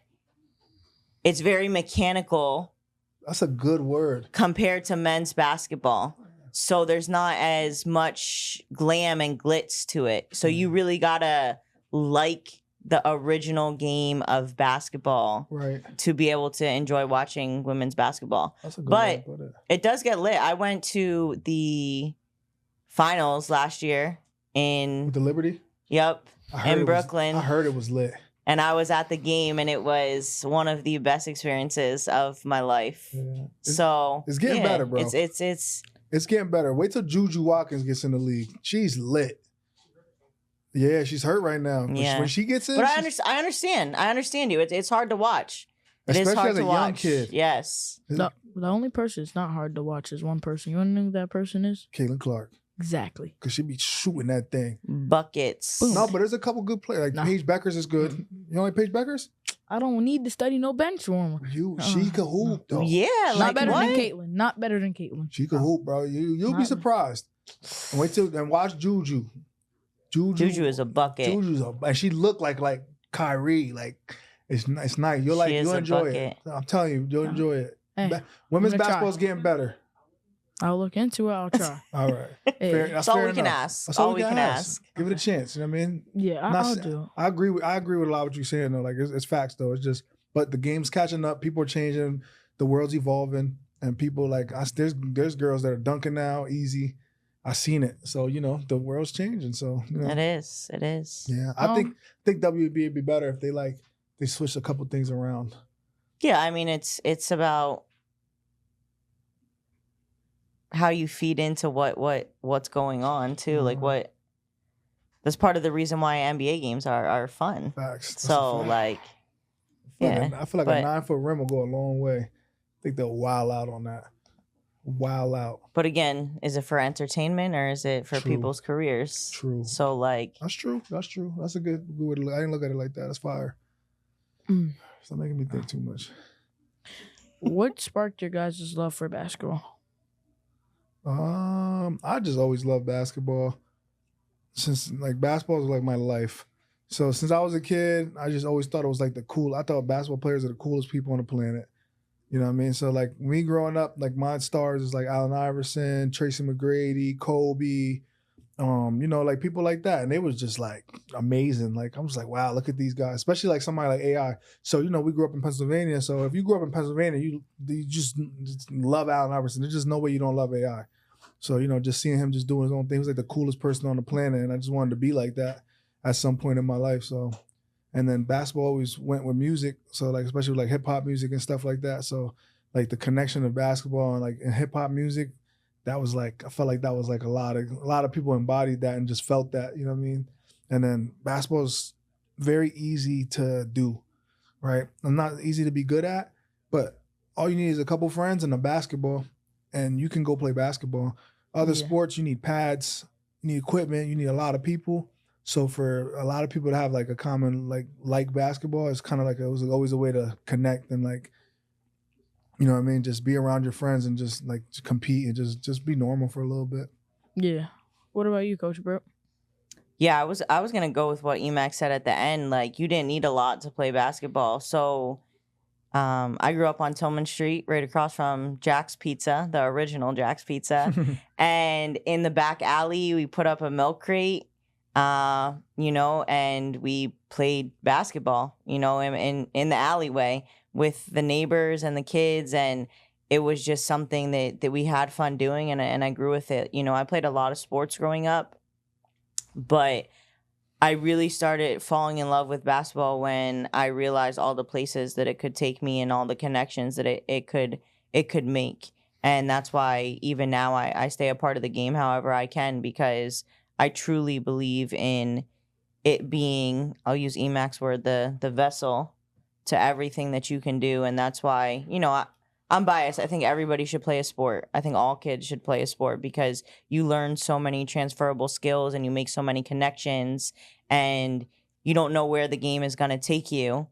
It's very mechanical That's a good word. compared to men's basketball. So there's not as much glam and glitz to it. So you really gotta like the original game of basketball Right. to be able to enjoy watching women's basketball. That's a good But way to put it. it does get lit. I went to the finals last year in With the Liberty? yep I heard in it was- Brooklyn. I heard it was lit. And I was at the game, and it was one of the best experiences of my life. Yeah. So it's getting better, bro. It's It's getting better. Wait till Juju Watkins gets in the league. She's lit. Yeah, she's hurt right now. Yeah. When she gets in, but she's- I understand you. It's hard to watch. It is especially hard as a to young watch. kid. Yes. The only person it's not hard to watch is one person. You want to know who that person is? Caitlin Clark. Exactly. Because she be shooting that thing. Buckets. Boom. No, but there's a couple good players. Like Nah. Paige Beckers is good. You know like Paige Beckers? I don't need to study no bench warmer. She could hoop though. Yeah, Not like better what? than Caitlyn. Not better than Caitlyn. She could hoop, bro. You'll be Not- surprised. And wait till and watch Juju. Juju is a bucket. Juju's a and she looked like Kyrie. Like it's nice. You'll She like is you'll a enjoy bucket. it. I'm telling you, you'll enjoy it. Hey, Women's I'm gonna try. basketball's getting better. I'll look into it. I'll try. All right. Hey, Fair- That's all fair we can enough. ask. That's All we can ask. Give it a chance. You know what I mean? yeah, Not I'll sa- do it. I agree with a lot of what you're saying though. Like it's facts though. It's just but the game's catching up. People are changing. The world's evolving, and people like us. There's girls that are dunking now, easy. I seen it. So the world's changing. So It is. It is. yeah. I think WNBA would be better if they switch a couple things around. Yeah, I mean it's about how you feed into what's going on too. Like what that's part of the reason why NBA games are fun. Facts. That's So a fact. like I feel like but- a 9-foot rim will go a long way. I think they'll wild out on that. Wild out. but again, is it for entertainment or is it for True. people's careers? True. So like That's true. That's a good way to look. I didn't look at it like that. That's fire. Mm. It's not making me think too much. What sparked your guys' love for basketball? I just always loved basketball. Since like basketball is like my life. So since I was a kid, I just always thought it was like I thought basketball players are the coolest people on the planet. You know what I mean? So like me growing up, like my stars is like Allen Iverson, Tracy McGrady, Kobe, like people like that. And they was just like amazing. Like I'm just like, wow, look at these guys. Especially like somebody like AI. So, we grew up in Pennsylvania. So if you grew up in Pennsylvania, you just love Allen Iverson. There's just no way you don't love AI. So, just seeing him just doing his own thing, he was like the coolest person on the planet. And I just wanted to be like that at some point in my life. So, and then basketball always went with music. So like, especially with like hip hop music and stuff like that. So like the connection of basketball and like in hip hop music, that was like, I felt like that was like a lot of people embodied that and just felt that, you know what I mean? And then basketball is very easy to do, right? And not easy to be good at, but all you need is a couple friends and a basketball and you can go play basketball. Other Yeah. sports, you need pads, you need equipment, you need a lot of people. So for a lot of people to have like a common like basketball, it's kind of like it was always a way to connect and like, you know what I mean? Just be around your friends and just like compete and just be normal for a little bit. Yeah. What about you, Coach Britt? yeah, I was gonna go with what Emac said at the end. Like you didn't need a lot to play basketball. So I grew up on Tillman Street, right across from Jack's Pizza, the original Jack's Pizza. And in the back alley, we put up a milk crate, and we played basketball, in the alleyway with the neighbors and the kids. And it was just something that we had fun doing, and I grew with it. I played a lot of sports growing up, but I really started falling in love with basketball when I realized all the places that it could take me and all the connections that it could make. And that's why even now I stay a part of the game however I can, because I truly believe in it being, I'll use Emac's word, the vessel to everything that you can do. And that's why, I'm biased. I think everybody should play a sport. I think all kids should play a sport because you learn so many transferable skills and you make so many connections, and you don't know where the game is going to take you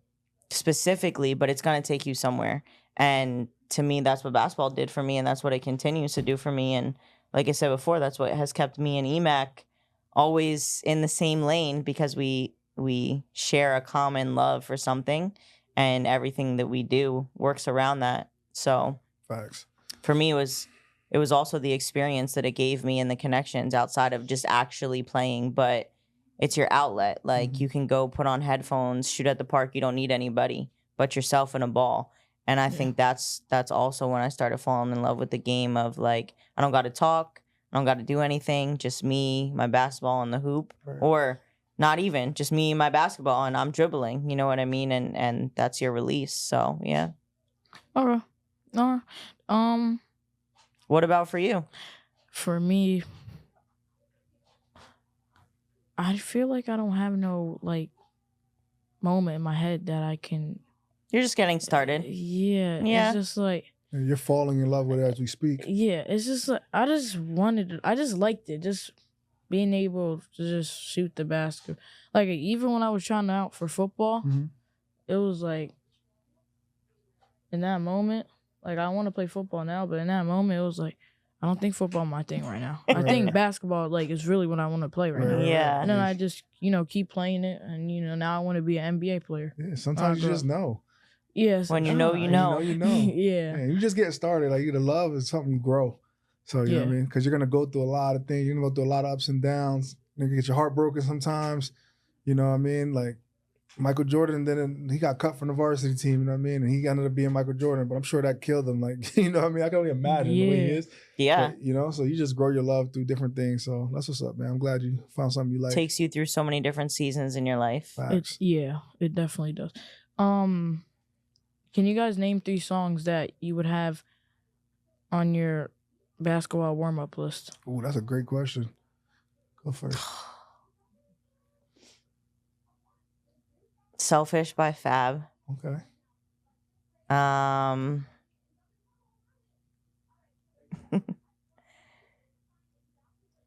specifically, but it's going to take you somewhere. And to me, that's what basketball did for me, and that's what it continues to do for me. And like I said before, that's what has kept me and Emac always in the same lane, because we share a common love for something, and everything that we do works around that. So Facts. For me, it was also the experience that it gave me and the connections outside of just actually playing, but it's your outlet. Like you can go put on headphones, shoot at the park. You don't need anybody but yourself and a ball. And I think that's also when I started falling in love with the game of like, I don't got to talk. I don't got to do anything. Just me, my basketball, and the hoop. Right. Or not even, just me and my basketball, and I'm dribbling. You know what I mean? And that's your release. So, yeah. All right. What about for you? For me, I feel like I don't have no like moment in my head that I can. You're just getting started. Yeah. Yeah. It's just like. And you're falling in love with it as we speak. Yeah. It's just like I just liked it. Just being able to just shoot the basket. Like even when I was trying out for football, it was like in that moment. Like, I want to play football now, but in that moment, it was like, I don't think football is my thing right now. I think basketball, like, is really what I want to play right now. Yeah. And then I just, keep playing it. And, now I want to be an NBA player. Yeah, sometimes you just know. Yes. When you know, you know. You know. Yeah. Man, you just get started. Like, the love is something you grow. So, you know what I mean? Because you're going to go through a lot of things. You're going to go through a lot of ups and downs. You're going to get your heart broken sometimes. You know what I mean? Like, Michael Jordan, then he got cut from the varsity team, you know what I mean? And he ended up being Michael Jordan, but I'm sure that killed him. Like, you know what I mean? I can only imagine the way he is. Yeah. But, so you just grow your love through different things. So that's what's up, man. I'm glad you found something you like. Takes you through so many different seasons in your life. It definitely does. Can you guys name 3 songs that you would have on your basketball warm-up list? Ooh, that's a great question. Go first. Selfish by Fab. Okay.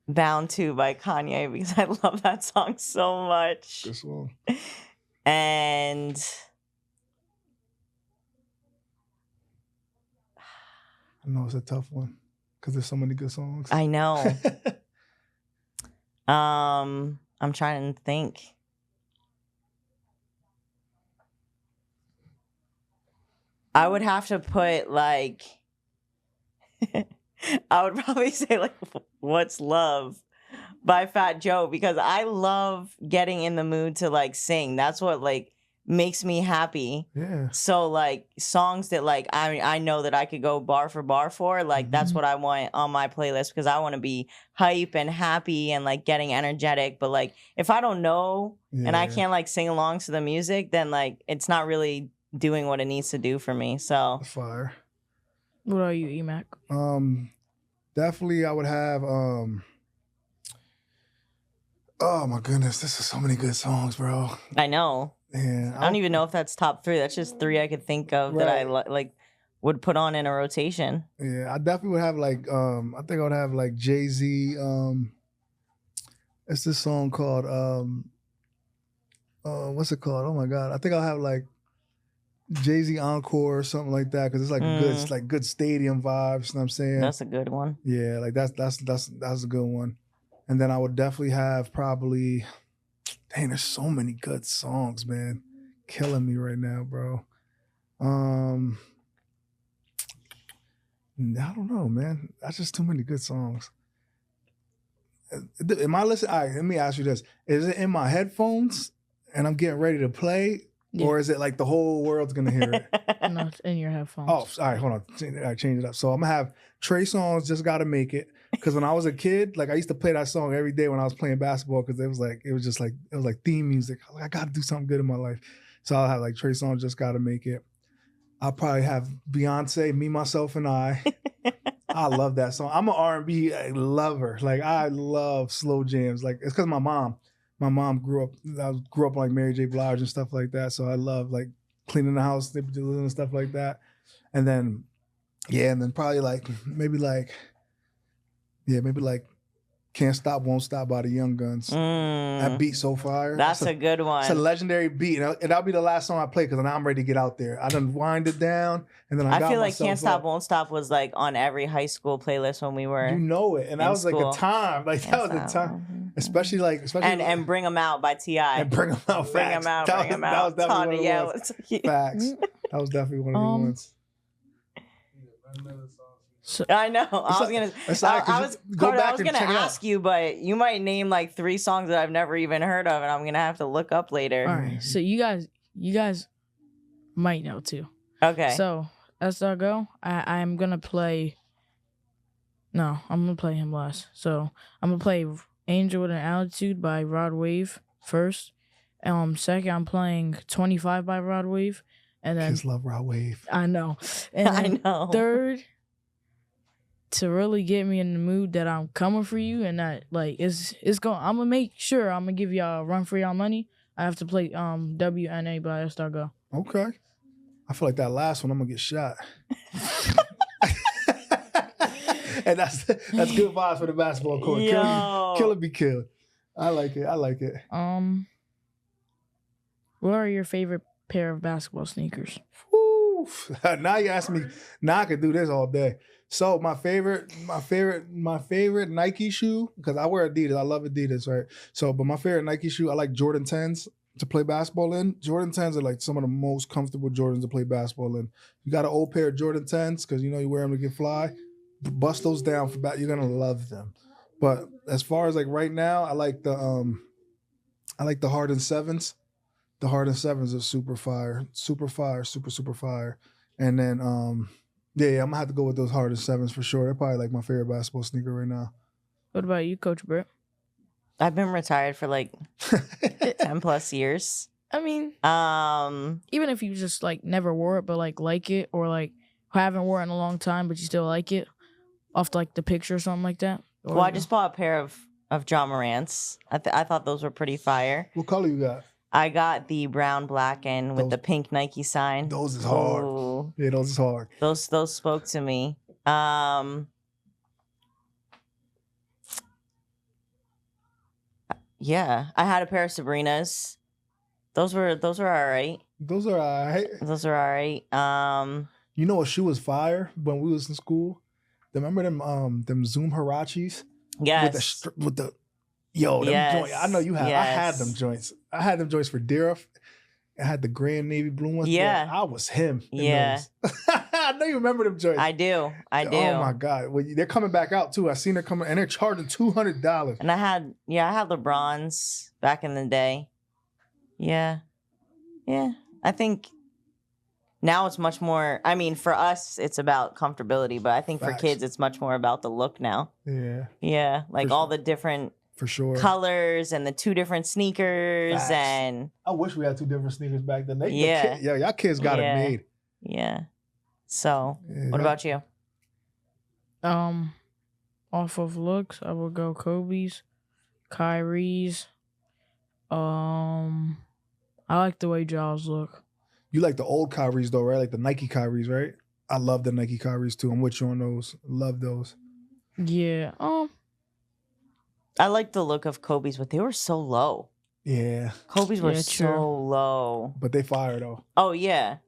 Bound to by Kanye, because I love that song so much. Good song. And I know it's a tough one because there's so many good songs. I know. I'm trying to think. I would have to put like I would probably say like What's Love by Fat Joe, because I love getting in the mood to like sing. That's what like makes me happy. Yeah. So like songs that like I know that I could go bar for bar for, like that's what I want on my playlist, because I want to be hype and happy and like getting energetic. But like if I don't know and I can't like sing along to the music, then like it's not really doing what it needs to do for me. So Fire. What are you, Emac? Definitely I would have oh my goodness, this is so many good songs, bro. I know. Yeah, I don't even know if that's top 3. That's just 3 I could think of that I like would put on in a rotation. Yeah, I definitely would have like I think I would have like Jay-Z. It's this song called what's it called? Oh my God, I think I'll have like Jay-Z Encore or something like that, because it's like good, it's like good stadium vibes. You know what I'm saying? That's a good one. Yeah, like that's a good one. And then I would definitely have probably, dang, there's so many good songs, man, killing me right now, bro. I don't know, man. That's just too many good songs. Am I listening? All right, let me ask you this. Is it in my headphones and I'm getting ready to play? Yeah. Or is it like the whole world's going to hear it? No, it's in your headphones. Oh, all right, hold on. I changed it up. So I'm going to have Trey Songz, Just Gotta Make It. Because when I was a kid, like I used to play that song every day when I was playing basketball because it was like theme music. I got to do something good in my life. So I'll have like Trey Songz, Just Gotta Make It. I'll probably have Beyonce, Me, Myself, and I. I love that song. I'm an R&B lover. Like I love slow jams. Like it's because my mom grew up on like Mary J. Blige and stuff like that. So I love like cleaning the house, and stuff like that. And then probably maybe Can't Stop, Won't Stop by the Young Guns. That beat so fire. That's a good one. It's a legendary beat. And that'll be the last song I play because now I'm ready to get out there. I done wind it down and then I got feel like myself Can't Stop, up. Won't Stop was like on every high school playlist when we were You know it. And that was school. like a time. Like that was a time. Especially and Bring 'Em Out by T.I. And Bring 'Em Out. Bring 'Em Out, Bring 'Em Out. That was definitely Tawny, one of the ones. Facts. That was definitely one of the ones. So, I know. I was gonna ask you, but you might name like 3 songs that I've never even heard of, and I'm gonna have to look up later. all right. So you guys might know too. Okay. So as I go, I'm gonna play. No, I'm gonna play him last. So I'm gonna play "Angel with an Attitude" by Rod Wave first. Second, I'm playing "25" by Rod Wave, and then Kids love Rod Wave. I know. And I then know. Third, to really get me in the mood that I'm coming for you and that like it's going. I'm gonna make sure I'm gonna give y'all a run for y'all money. I have to play WNA by Estargo. Okay. I feel like that last one I'm gonna get shot. And that's good vibes for the basketball court. Kill or be killed. I like it. What are your favorite pair of basketball sneakers? Woo. Now you ask me. Now I could do this all day. So my favorite Nike shoe, because I wear Adidas. I love Adidas, right? So, but my favorite Nike shoe, I like Jordan 10s to play basketball in. Jordan 10s are like some of the most comfortable Jordans to play basketball in. You got an old pair of Jordan 10s because you wear them to get fly. Bust those down for you're gonna love them. But as far as like right now, I like the Harden 7s. The Harden 7s are super fire, super fire. And then I'm gonna have to go with those Harden 7s for sure. They're probably like my favorite basketball sneaker right now. What about you, Coach Britt? I've been retired for like 10 plus years. I mean, even if you just like never wore it, but like it, or like haven't worn it in a long time, but you still like it, off like the picture or something like that. Or, well, I just bought a pair of John Morant's. I thought those were pretty fire. What color you got? I got the brown, black, and with the pink Nike sign. Those is hard. Ooh. Yeah, those is hard. Those spoke to me. Yeah, I had a pair of Sabrinas. Those were all right. Those are all right. Those are all right. You know what shoe was fire when we was in school? Remember them Zoom Hirachis? Yes. With the them joints. I know you had. Yes. I had them joints. I had them joints for Dira. I had the grand navy blue ones. Yeah. I was him. Yeah. I know you remember them joints. I do. Oh my God. Well, they're coming back out too. I seen her coming and they're charging $200. And I had LeBrons back in the day. Yeah. I think now it's much more, I mean, for us, it's about comfortability, but I think for kids, it's much more about the look now. Yeah. Yeah. Like For all sure. the different For sure. colors and the 2 different sneakers. Facts. And I wish we had 2 different sneakers back then. Yeah. Y'all kids got it made. yeah. So, Yeah. what about you? Off of looks, I would go Kobe's, Kyrie's. I like the way Jaws look. You like the old Kyries though, right? Like the Nike Kyries, right? I love the Nike Kyries too. I'm with you on those. Love those. Yeah. I like the look of Kobe's, but they were so low. Yeah. Kobe's were Yeah, so true. low. But they fire though. Oh, yeah.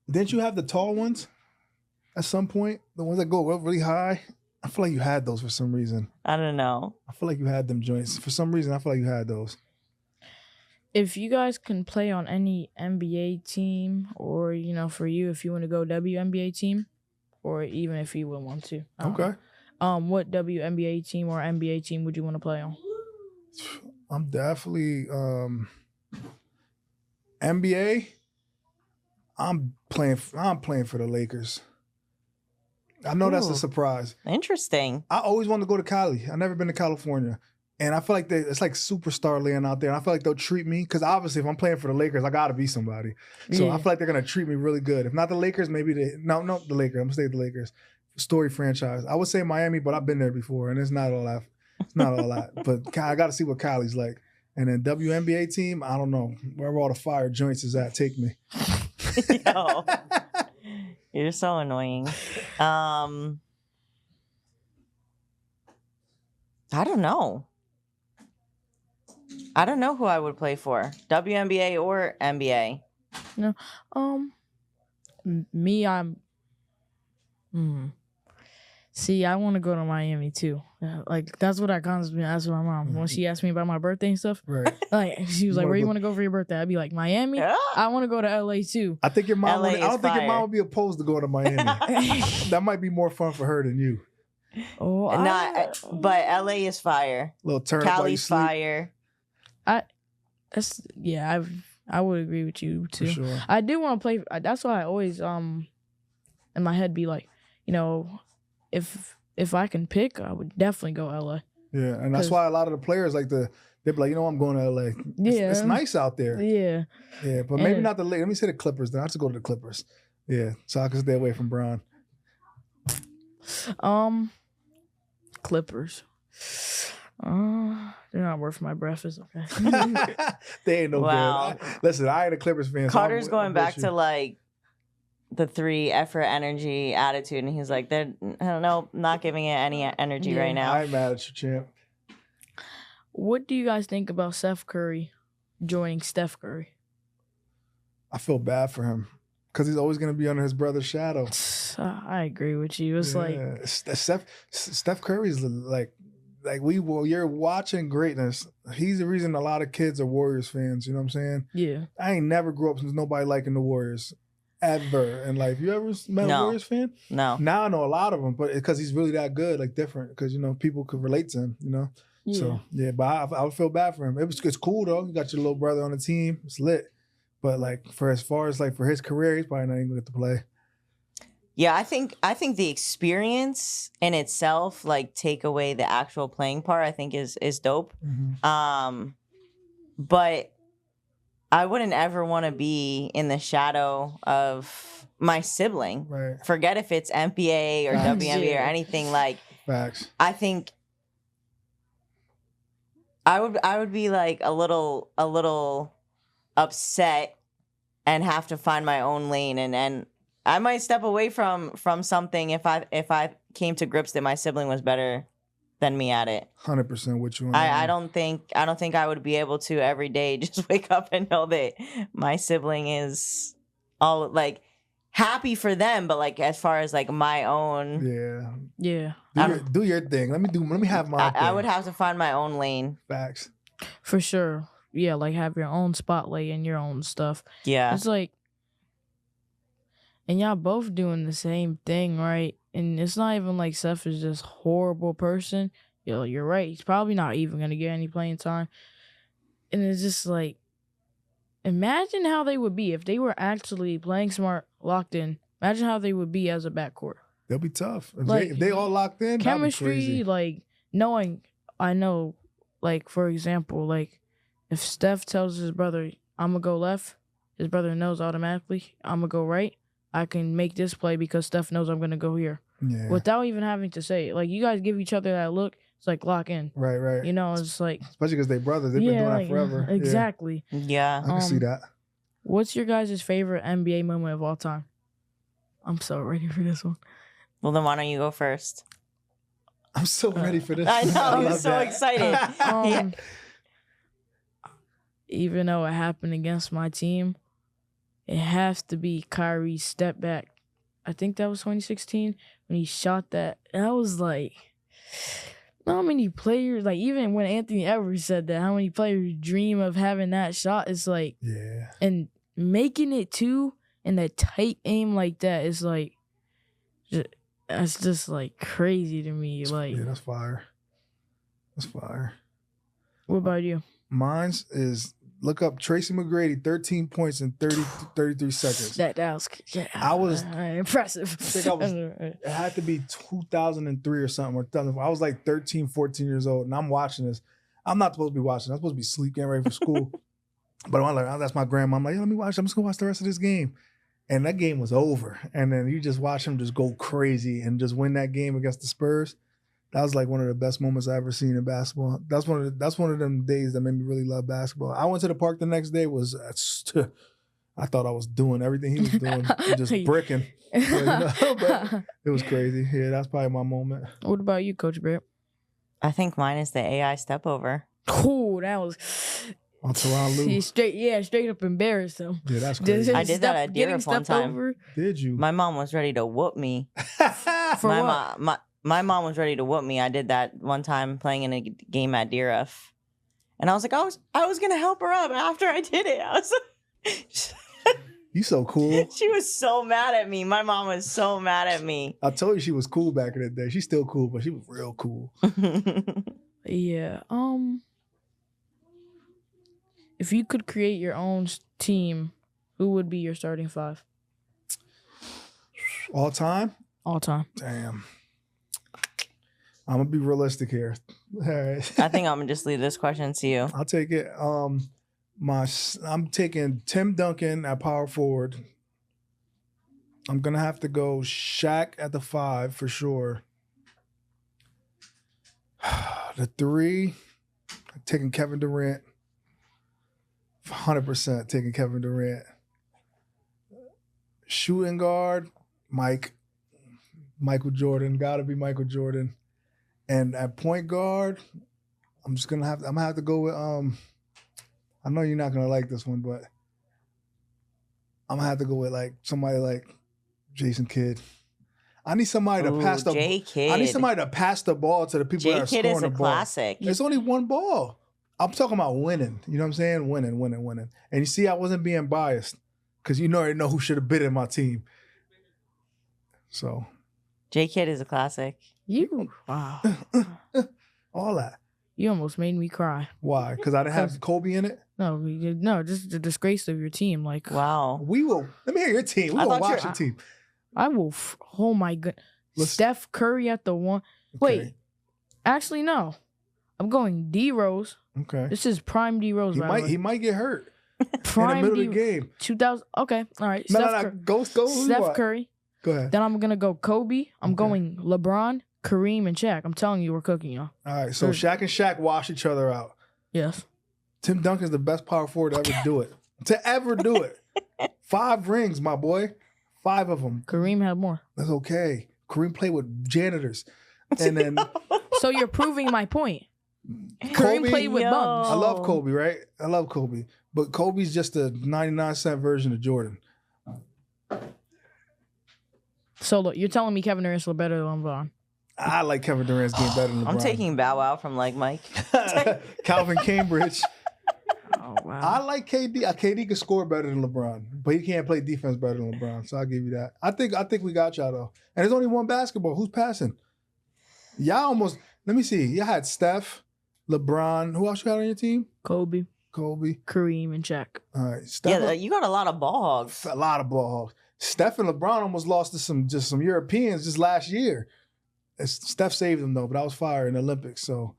Didn't you have the tall ones at some point? The ones that go up really high? I feel like you had those for some reason. I don't know. I feel like you had them joints. For some reason, I feel like you had those. If you guys can play on any NBA team, or for you, if you want to go WNBA team, or even if you would want to. I don't Okay. know. What WNBA team or NBA team would you want to play on? I'm definitely NBA. I'm playing for the Lakers. I know that's a Ooh. surprise. Interesting. I always wanted to go to Cali. I've never been to California. And I feel like it's like superstar land out there. And I feel like they'll treat me, because obviously if I'm playing for the Lakers, I got to be somebody. So Yeah. I feel like they're going to treat me really good. If not the Lakers, maybe the Lakers. I'm going to stay with the Lakers. Story franchise. I would say Miami, but I've been there before, and it's not all that. It's not all that. But I got to see what Cali's like. And then WNBA team, I don't know. Wherever all the fire joints is at, take me. Yo, you're so annoying. I don't know. I don't know who I would play for, WNBA or NBA. Me, See, I want to go to Miami too. Like, that's what I constantly ask my mom when she asked me about my birthday and stuff. Right. Like, she was like, wanna "Where you go- want to go for your birthday?" I'd be like, "Miami." Yeah. I want to go to LA too. I think your mom. LA I don't is think your mom fire. would be opposed to going to Miami. That might be more fun for her than you. Oh, But LA is fire. Little turn up while you Cali's sleep. fire. I would agree with you For too. sure. I do want to play. That's why I always in my head be like, if I can pick, I would definitely go LA. Yeah, and that's 'Cause- why a lot of the players they'd be like, I'm going to LA. Yeah. It's nice out there. Yeah. Yeah, but maybe And- not the Lakers. Let me say the Clippers. Then I have to go to the Clippers. Yeah, so I can stay away from Bron. Clippers. They're not worth my breath. It's okay. They ain't no Wow. good. Listen, I ain't a Clippers fan. so Carter's I'm going with back you. to like the 3 effort, energy, attitude, and he's like, "They're I don't know, not giving it any energy Yeah. right now." I ain't mad at you, champ. What do you guys think about Steph Curry joining Steph Curry? I feel bad for him because he's always going to be under his brother's shadow. I agree with you. It's like, Yeah. Steph Curry's like you're watching greatness. He's the reason a lot of kids are Warriors fans. You know what I'm saying? yeah. I ain't never grew up since nobody liking the Warriors ever in life. You ever met a No. Warriors fan? No. Now I know a lot of them, but because he's really that good, like different, because people could relate to him. Yeah. So yeah, but I would feel bad for him. It's cool though. You got your little brother on the team. It's lit. But like for as far as like for his career, he's probably not even gonna get to play. Yeah, I think the experience in itself, like, take away the actual playing part, I think is dope. But I wouldn't ever want to be in the shadow of my sibling. Right. Forget if it's NBA or Facts. WNBA or Yeah. anything. Like, Facts. I think I would be like a little upset and have to find my own lane, and I might step away from something if I came to grips that my sibling was better than me at it. 100% with you on that. I don't think I would be able to every day just wake up and know that my sibling is all like happy for them, but like as far as like my own, Yeah. Yeah. Do your thing. Let me have my thing. I would have to find my own lane. Facts. For sure. Yeah, like have your own spotlight and your own stuff. Yeah. It's like, and y'all both doing the same thing, right? And it's not even like Seth is just horrible person. You're right. He's probably not even gonna get any playing time. And it's just like, imagine how they would be if they were actually playing smart, locked in. Imagine how they would be as a backcourt. They'll be tough. Like, If they all locked in, that'd be Chemistry, crazy. like knowing, I know, like for example, like if Steph tells his brother, I'm gonna go left, his brother knows automatically, I'm gonna go right. I can make this play because Steph knows I'm gonna go here Yeah. without even having to say it. Like you guys give each other that look, it's like lock in. Right. It's like Especially because they brothers. They've been doing like, that forever. Yeah. Exactly. Yeah. I can see Um, that. What's your guys' favorite NBA moment of all time? I'm so ready for this one. Well, then why don't you go first? I'm so ready for this. I know. I'm love so that. excited. Yeah. Even though it happened against my team, it has to be Kyrie's step back. I think that was 2016 when he shot that. That was like, How many players, like even when Anthony Edwards said that, how many players dream of having that shot? It's like, Yeah. and making it too in that tight aim like that is like, that's just like crazy to me. Like, Yeah, that's fire. That's fire. what about you? Mine's is look up Tracy McGrady, 13 points in 33 seconds. That was yeah, I was- impressive. I think I was, it had to be 2003 or something. Or 2004. I was like 13, 14 years old, and I'm watching this. I'm not supposed to be watching. I'm supposed to be sleep, getting ready for school. But I'm like, that's my grandma. I'm like, let me watch. I'm just gonna watch the rest of this game. And that game was over. And then you just watch him just go crazy and just win that game against the Spurs. That was like one of the best moments I ever seen in basketball. That's one of them days that made me really love basketball. I went to the park the next day. I thought I was doing everything he was doing, just bricking. But it was crazy. Yeah, that's probably my moment. What about you, Coach Britt? I think mine is the AI step over. Cool, that was On Teron Lou. straight up embarrassed him. Yeah, that's crazy. I did that at Getting Deerfield one stepped time. over. Did you? My mom was ready to whoop me. For my what? my mom was ready to whoop me. I did that one time playing in a game at DRF. And I was like, I was gonna help her up after I did it. I was like, You so cool. she was so mad at me. My mom was so mad at me. I told you she was cool back in the day. She's still cool, but she was real cool. Yeah. If you could create your own team, who would be your starting five All time? all time? Damn. I'm gonna be realistic here. All right. I think I'm gonna just leave this question to you. I'll take it. I'm taking Tim Duncan at power forward. I'm gonna have to go Shaq at the 5 for sure. The 3, I'm taking Kevin Durant. 100% taking Kevin Durant. Shooting guard, Michael Jordan. Gotta be Michael Jordan. And at point guard, I'm gonna have to go with I know you're not gonna like this one, but I'm gonna have to go with like somebody like Jason Kidd. I need somebody to pass the J. Kidd. I need somebody to pass the ball to the people that J. are Kidd scoring is the a ball. classic. It's only one ball. I'm talking about winning. You know what I'm saying? Winning. And you see, I wasn't being biased because you already know who should have been in my team. So J. Kidd is a classic. Wow. all that. You almost made me cry. Why? Because I didn't have Kobe in it. No, just the disgrace of your team. Like, Wow. We will. Let me hear your team. We I will thought watch you- your team. I will. Oh my god, Steph Curry at the 1. Wait, Okay. actually no. I'm going D Rose. Okay. This is prime D Rose. He might get hurt in the prime middle D. of the game. 2000. Okay, all right. No. Go. Who you Steph want? Curry. Go ahead. Then I'm gonna go Kobe. I'm Okay. going LeBron, Kareem, and Shaq. I'm telling you, we're cooking, y'all. All right. So Shaq and Shaq wash each other out. Yes. Tim Duncan's the best power forward to ever do it. To ever do it. 5 rings, my boy. 5 of them. Kareem had more. That's okay. Kareem played with janitors. And then So you're proving my point. Kareem Kobe, played with yo. bums. I love Kobe, right? I love Kobe. But Kobe's just a 99-cent version of Jordan. So look, you're telling me Kevin Durant's better than LeBron. I like Kevin Durant's game better than LeBron. I'm taking Bow Wow from like Mike. Calvin Cambridge. Oh wow. I like KD. KD can score better than LeBron, but he can't play defense better than LeBron. So I'll give you that. I think we got y'all though. And there's only one basketball. Who's passing? Y'all almost. Let me see. Y'all had Steph, LeBron. Who else you got on your team? Kobe, Kobe. Kareem, and Shaq. All right. Steph. Yeah, you got a lot of ball hogs. A lot of ball hogs. Steph and LeBron almost lost to some Europeans just last year. Steph saved them though, but I was fired in the Olympics. So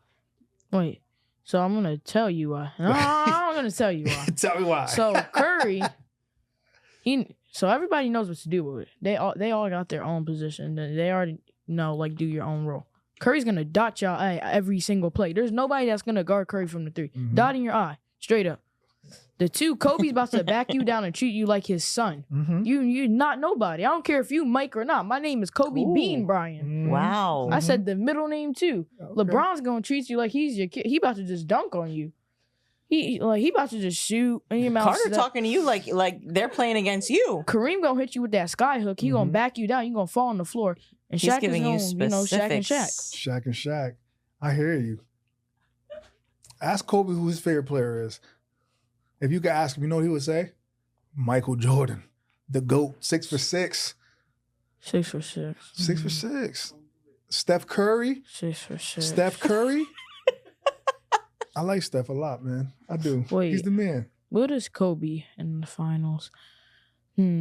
Wait. So I'm gonna tell you why. No, I'm gonna tell you why. tell me why. So Curry, so everybody knows what to do with it. They all got their own position. They already know like do your own role. Curry's gonna dot your eye every single play. There's nobody that's gonna guard Curry from the 3. Mhm. Dotting your eye straight up. The 2, Kobe's about to back you down and treat you like his son. Mm-hmm. You're not nobody. I don't care if you Mike or not. My name is Kobe Ooh. Bean Bryant. Wow. I said the middle name too. Okay. LeBron's gonna treat you like he's your kid. He about to just dunk on you. He about to just shoot in your mouth. Carter talking to you like they're playing against you. Kareem gonna hit you with that sky hook. He gonna Mhm. back you down. You gonna fall on the floor. And He's Shaq giving you is gonna, Shaq and specifics. Shaq. Shaq and Shaq. I hear you. Ask Kobe who his favorite player is. If you could ask him, you know what he would say? Michael Jordan, the GOAT, 6 for 6. 6 for 6. 6 for 6. Steph Curry. 6 for 6. Steph Curry. I like Steph a lot, man. I do. Wait. He's the man. What is Kobe in the finals?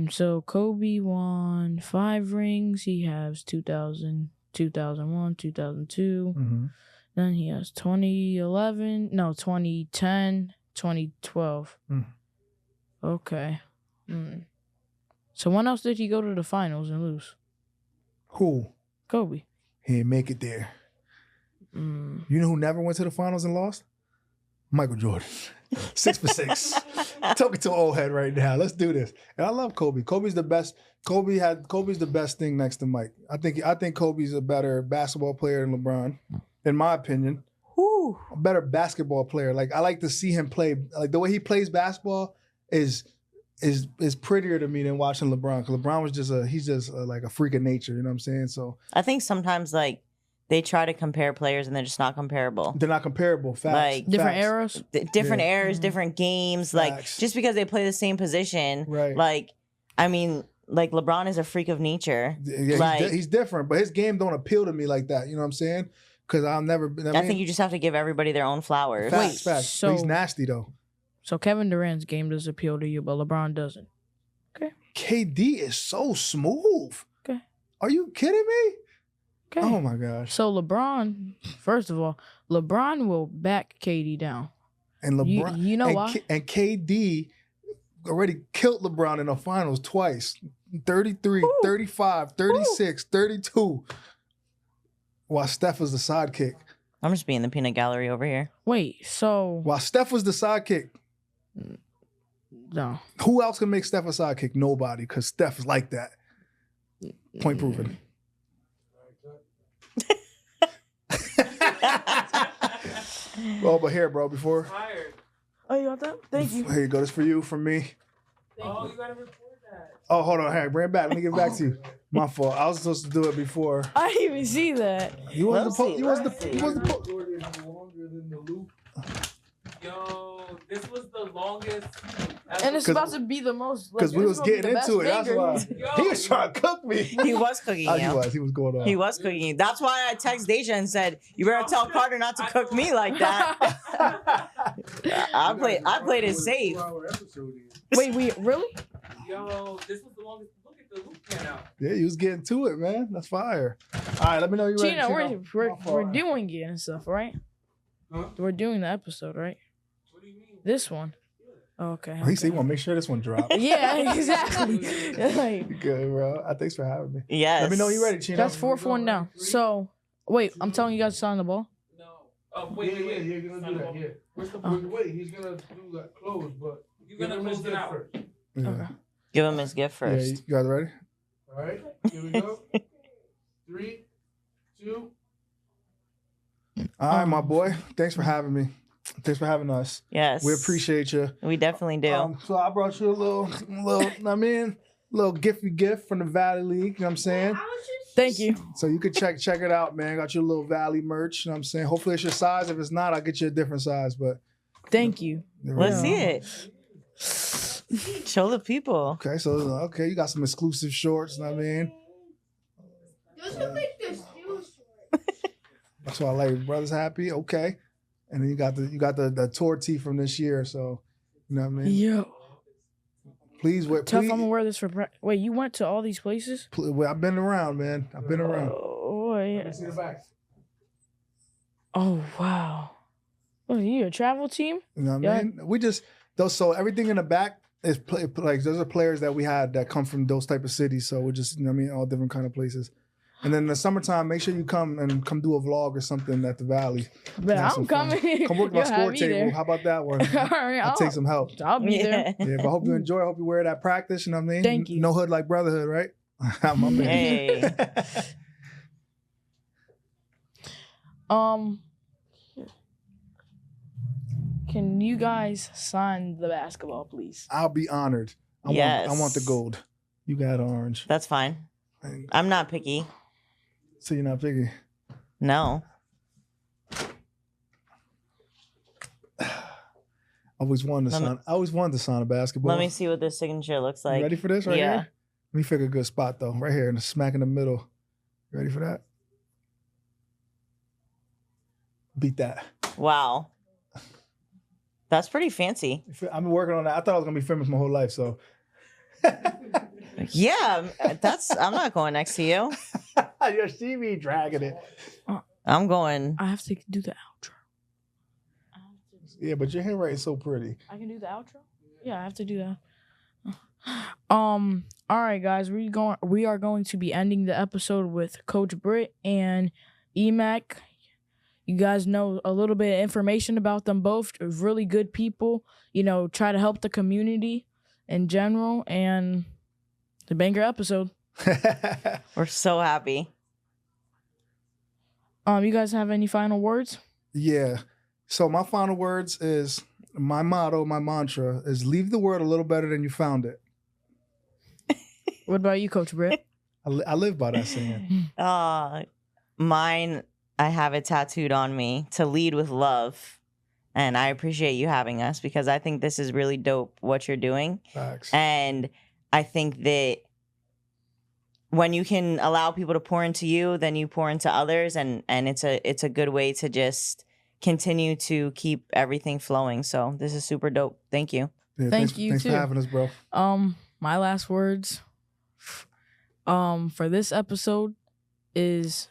So Kobe won 5 rings. He has 2000, 2001, 2002. Mm-hmm. Then he has 2010, 2012. Mm. Okay. So when else did he go to the finals and lose? Who? Kobe. He didn't make it there. You know who never went to the finals and lost? Michael Jordan. 6 for 6. Talking to an old head right now. Let's do this. And I love Kobe. Kobe's the best. Kobe's the best thing next to Mike. I think Kobe's a better basketball player than LeBron, in my opinion. Whew. A better basketball player. Like, I like to see him play. Like, the way he plays basketball is prettier to me than watching LeBron. Because LeBron was he's just like a freak of nature. You know what I'm saying? So I think sometimes like they try to compare players and they're just not comparable. they're not comparable. Facts. Like, Different Facts. eras. Different Yeah. eras, different games. Like Facts. just because they play the same position, Right. like I mean, like LeBron is a freak of nature. Yeah, Like- he's different, but his game don't appeal to me like that. You know what I'm saying? Because I've never been. I think you just have to give everybody their own flowers. facts. But he's so- nasty though. So Kevin Durant's game does appeal to you, but LeBron doesn't. KD is so smooth. Okay. Are you kidding me? Okay. Oh my gosh. So LeBron, first of all, LeBron will back KD down. And LeBron, You know and why? And KD already killed LeBron in the finals twice. 33, 35, 36, 32. While Steph was the sidekick. I'm just being the peanut gallery over here. Wait, so While Steph was the sidekick. no. Who else can make Steph a sidekick? Nobody, because Steph is like that. Point proven. Oh, but here, bro, before. Tired. Oh, you got that? Thank you. Here you go. This for you, from me. Oh, you gotta record that. Oh, hold on. Hey, bring it back. Let me get it back to you. My fault. I was supposed to do it before. I didn't even see that. You wasn't Let's the po- see, you wasn't let's the see. you wasn't the po- Recorded longer than the loop. Yo, this was the longest. And it's 'Cause- about to be the most. because we was getting into it. That's why Yo. he was trying to cook me. He was cooking Oh, you. he was going on. He was cooking you. That's why I text Deja and said, "You better tell Carter not to cook me like that." I played it safe. 2-hour episode is. Wait, really? Yo, this was the longest. Look at the loop pan out. Yeah, he was getting to it, man. That's fire. All right, let me know you ready. Gina, Chino. we're My fault. doing it and stuff, right? Huh? We're doing the episode, right? What do you mean? This one. Okay. He said he want to make sure this one drops. Yeah, exactly. Like, Good, bro. Thanks for having me. Yes. Let me know you ready, Chino. that's 4-1 now. So, wait, I'm telling you guys to sign the ball. No. Wait. Yeah, you're gonna do that. Yeah. Where's the wait? He's gonna do that close, but You're gonna close it out. first. Yeah. Okay. Give him his gift Yeah, first. you guys ready? All right. Here we go. 3, 2. All right, my boy. Thanks for having me. Thanks for having us. Yes. We appreciate you. We definitely do. So I brought you a little, little gift from the Valley League. You know what I'm saying? Thank you. So you could check it out, man. Got you a little Valley merch. You know what I'm saying? Hopefully it's your size. If it's not, I'll get you a different size. But Thank you. Let's Yeah. see it. Show the people. Okay, so you got some exclusive shorts. You know what I mean? Those look like the steel short. That's why I like brothers happy. Okay, and then you got the tour tee from this year. So you know what I mean? Yo. Please wear. Tough, Please, I'm gonna wear this for wait, you went to all these places? I've been around, man. I've been around. Oh, Let yeah. me see the back. Oh, wow. What are you, a travel team? You know what Yeah. I mean? We just those. So everything in the back is like those are players that we had that come from those type of cities. So we're just, you know what I mean, all different kind of places. And then in the summertime, make sure you come do a vlog or something at the Valley. But Have some I'm fun. coming. Come work my You'll have score me table. there. How about that one? All right, I'll take some help. I'll be Yeah. there. Yeah, but I hope you enjoy. I hope you wear that practice. You know what I mean? Thank you. No hood like brotherhood, right? My man. Hey. Can you guys sign the basketball, please? I'll be honored. I Yes. want the gold. You got orange. That's fine. I'm not picky. So you're not picky. No. Always wanted to Let me- sign. I always wanted to sign a basketball. Let me see what this signature looks like. You ready for this right Yeah. here? Let me figure a good spot though. Right here, in the smack in the middle. You ready for that? Beat that. Wow. That's pretty fancy. I've been working on that. I thought I was gonna be famous my whole life, so. Yeah, I'm not going next to you. You see me dragging it. I'm going. I have to do the outro. Yeah, but your handwriting's so pretty. I can do the outro. Yeah, I have to do that. All right, guys, we are going to be ending the episode with Coach Britt and Emac. You guys know a little bit of information about them both. Really good people. You know, try to help the community in general, and the banger episode. We're so happy. You guys have any final words? Yeah. So my final words is my motto, my mantra is leave the world a little better than you found it. What about you, Coach Britt? I live by that saying. Mine, I have it tattooed on me, to lead with love. And I appreciate you having us, because I think this is really dope what you're doing. Facts. And I think that when you can allow people to pour into you, then you pour into others, and it's a good way to just continue to keep everything flowing. So this is super dope. Thank you. Yeah, Thank you, thanks too. for having us, bro. My last words for this episode is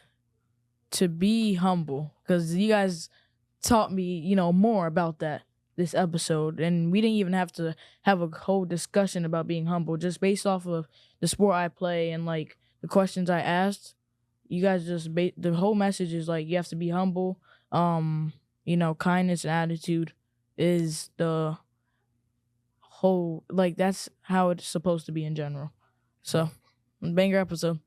to be humble, because you guys taught me, you know, more about that this episode, and we didn't even have to have a whole discussion about being humble, just based off of the sport I play and like the questions I asked. You guys just the whole message is like you have to be humble. You know, kindness and attitude is the whole, like, that's how it's supposed to be in general. So, banger episode.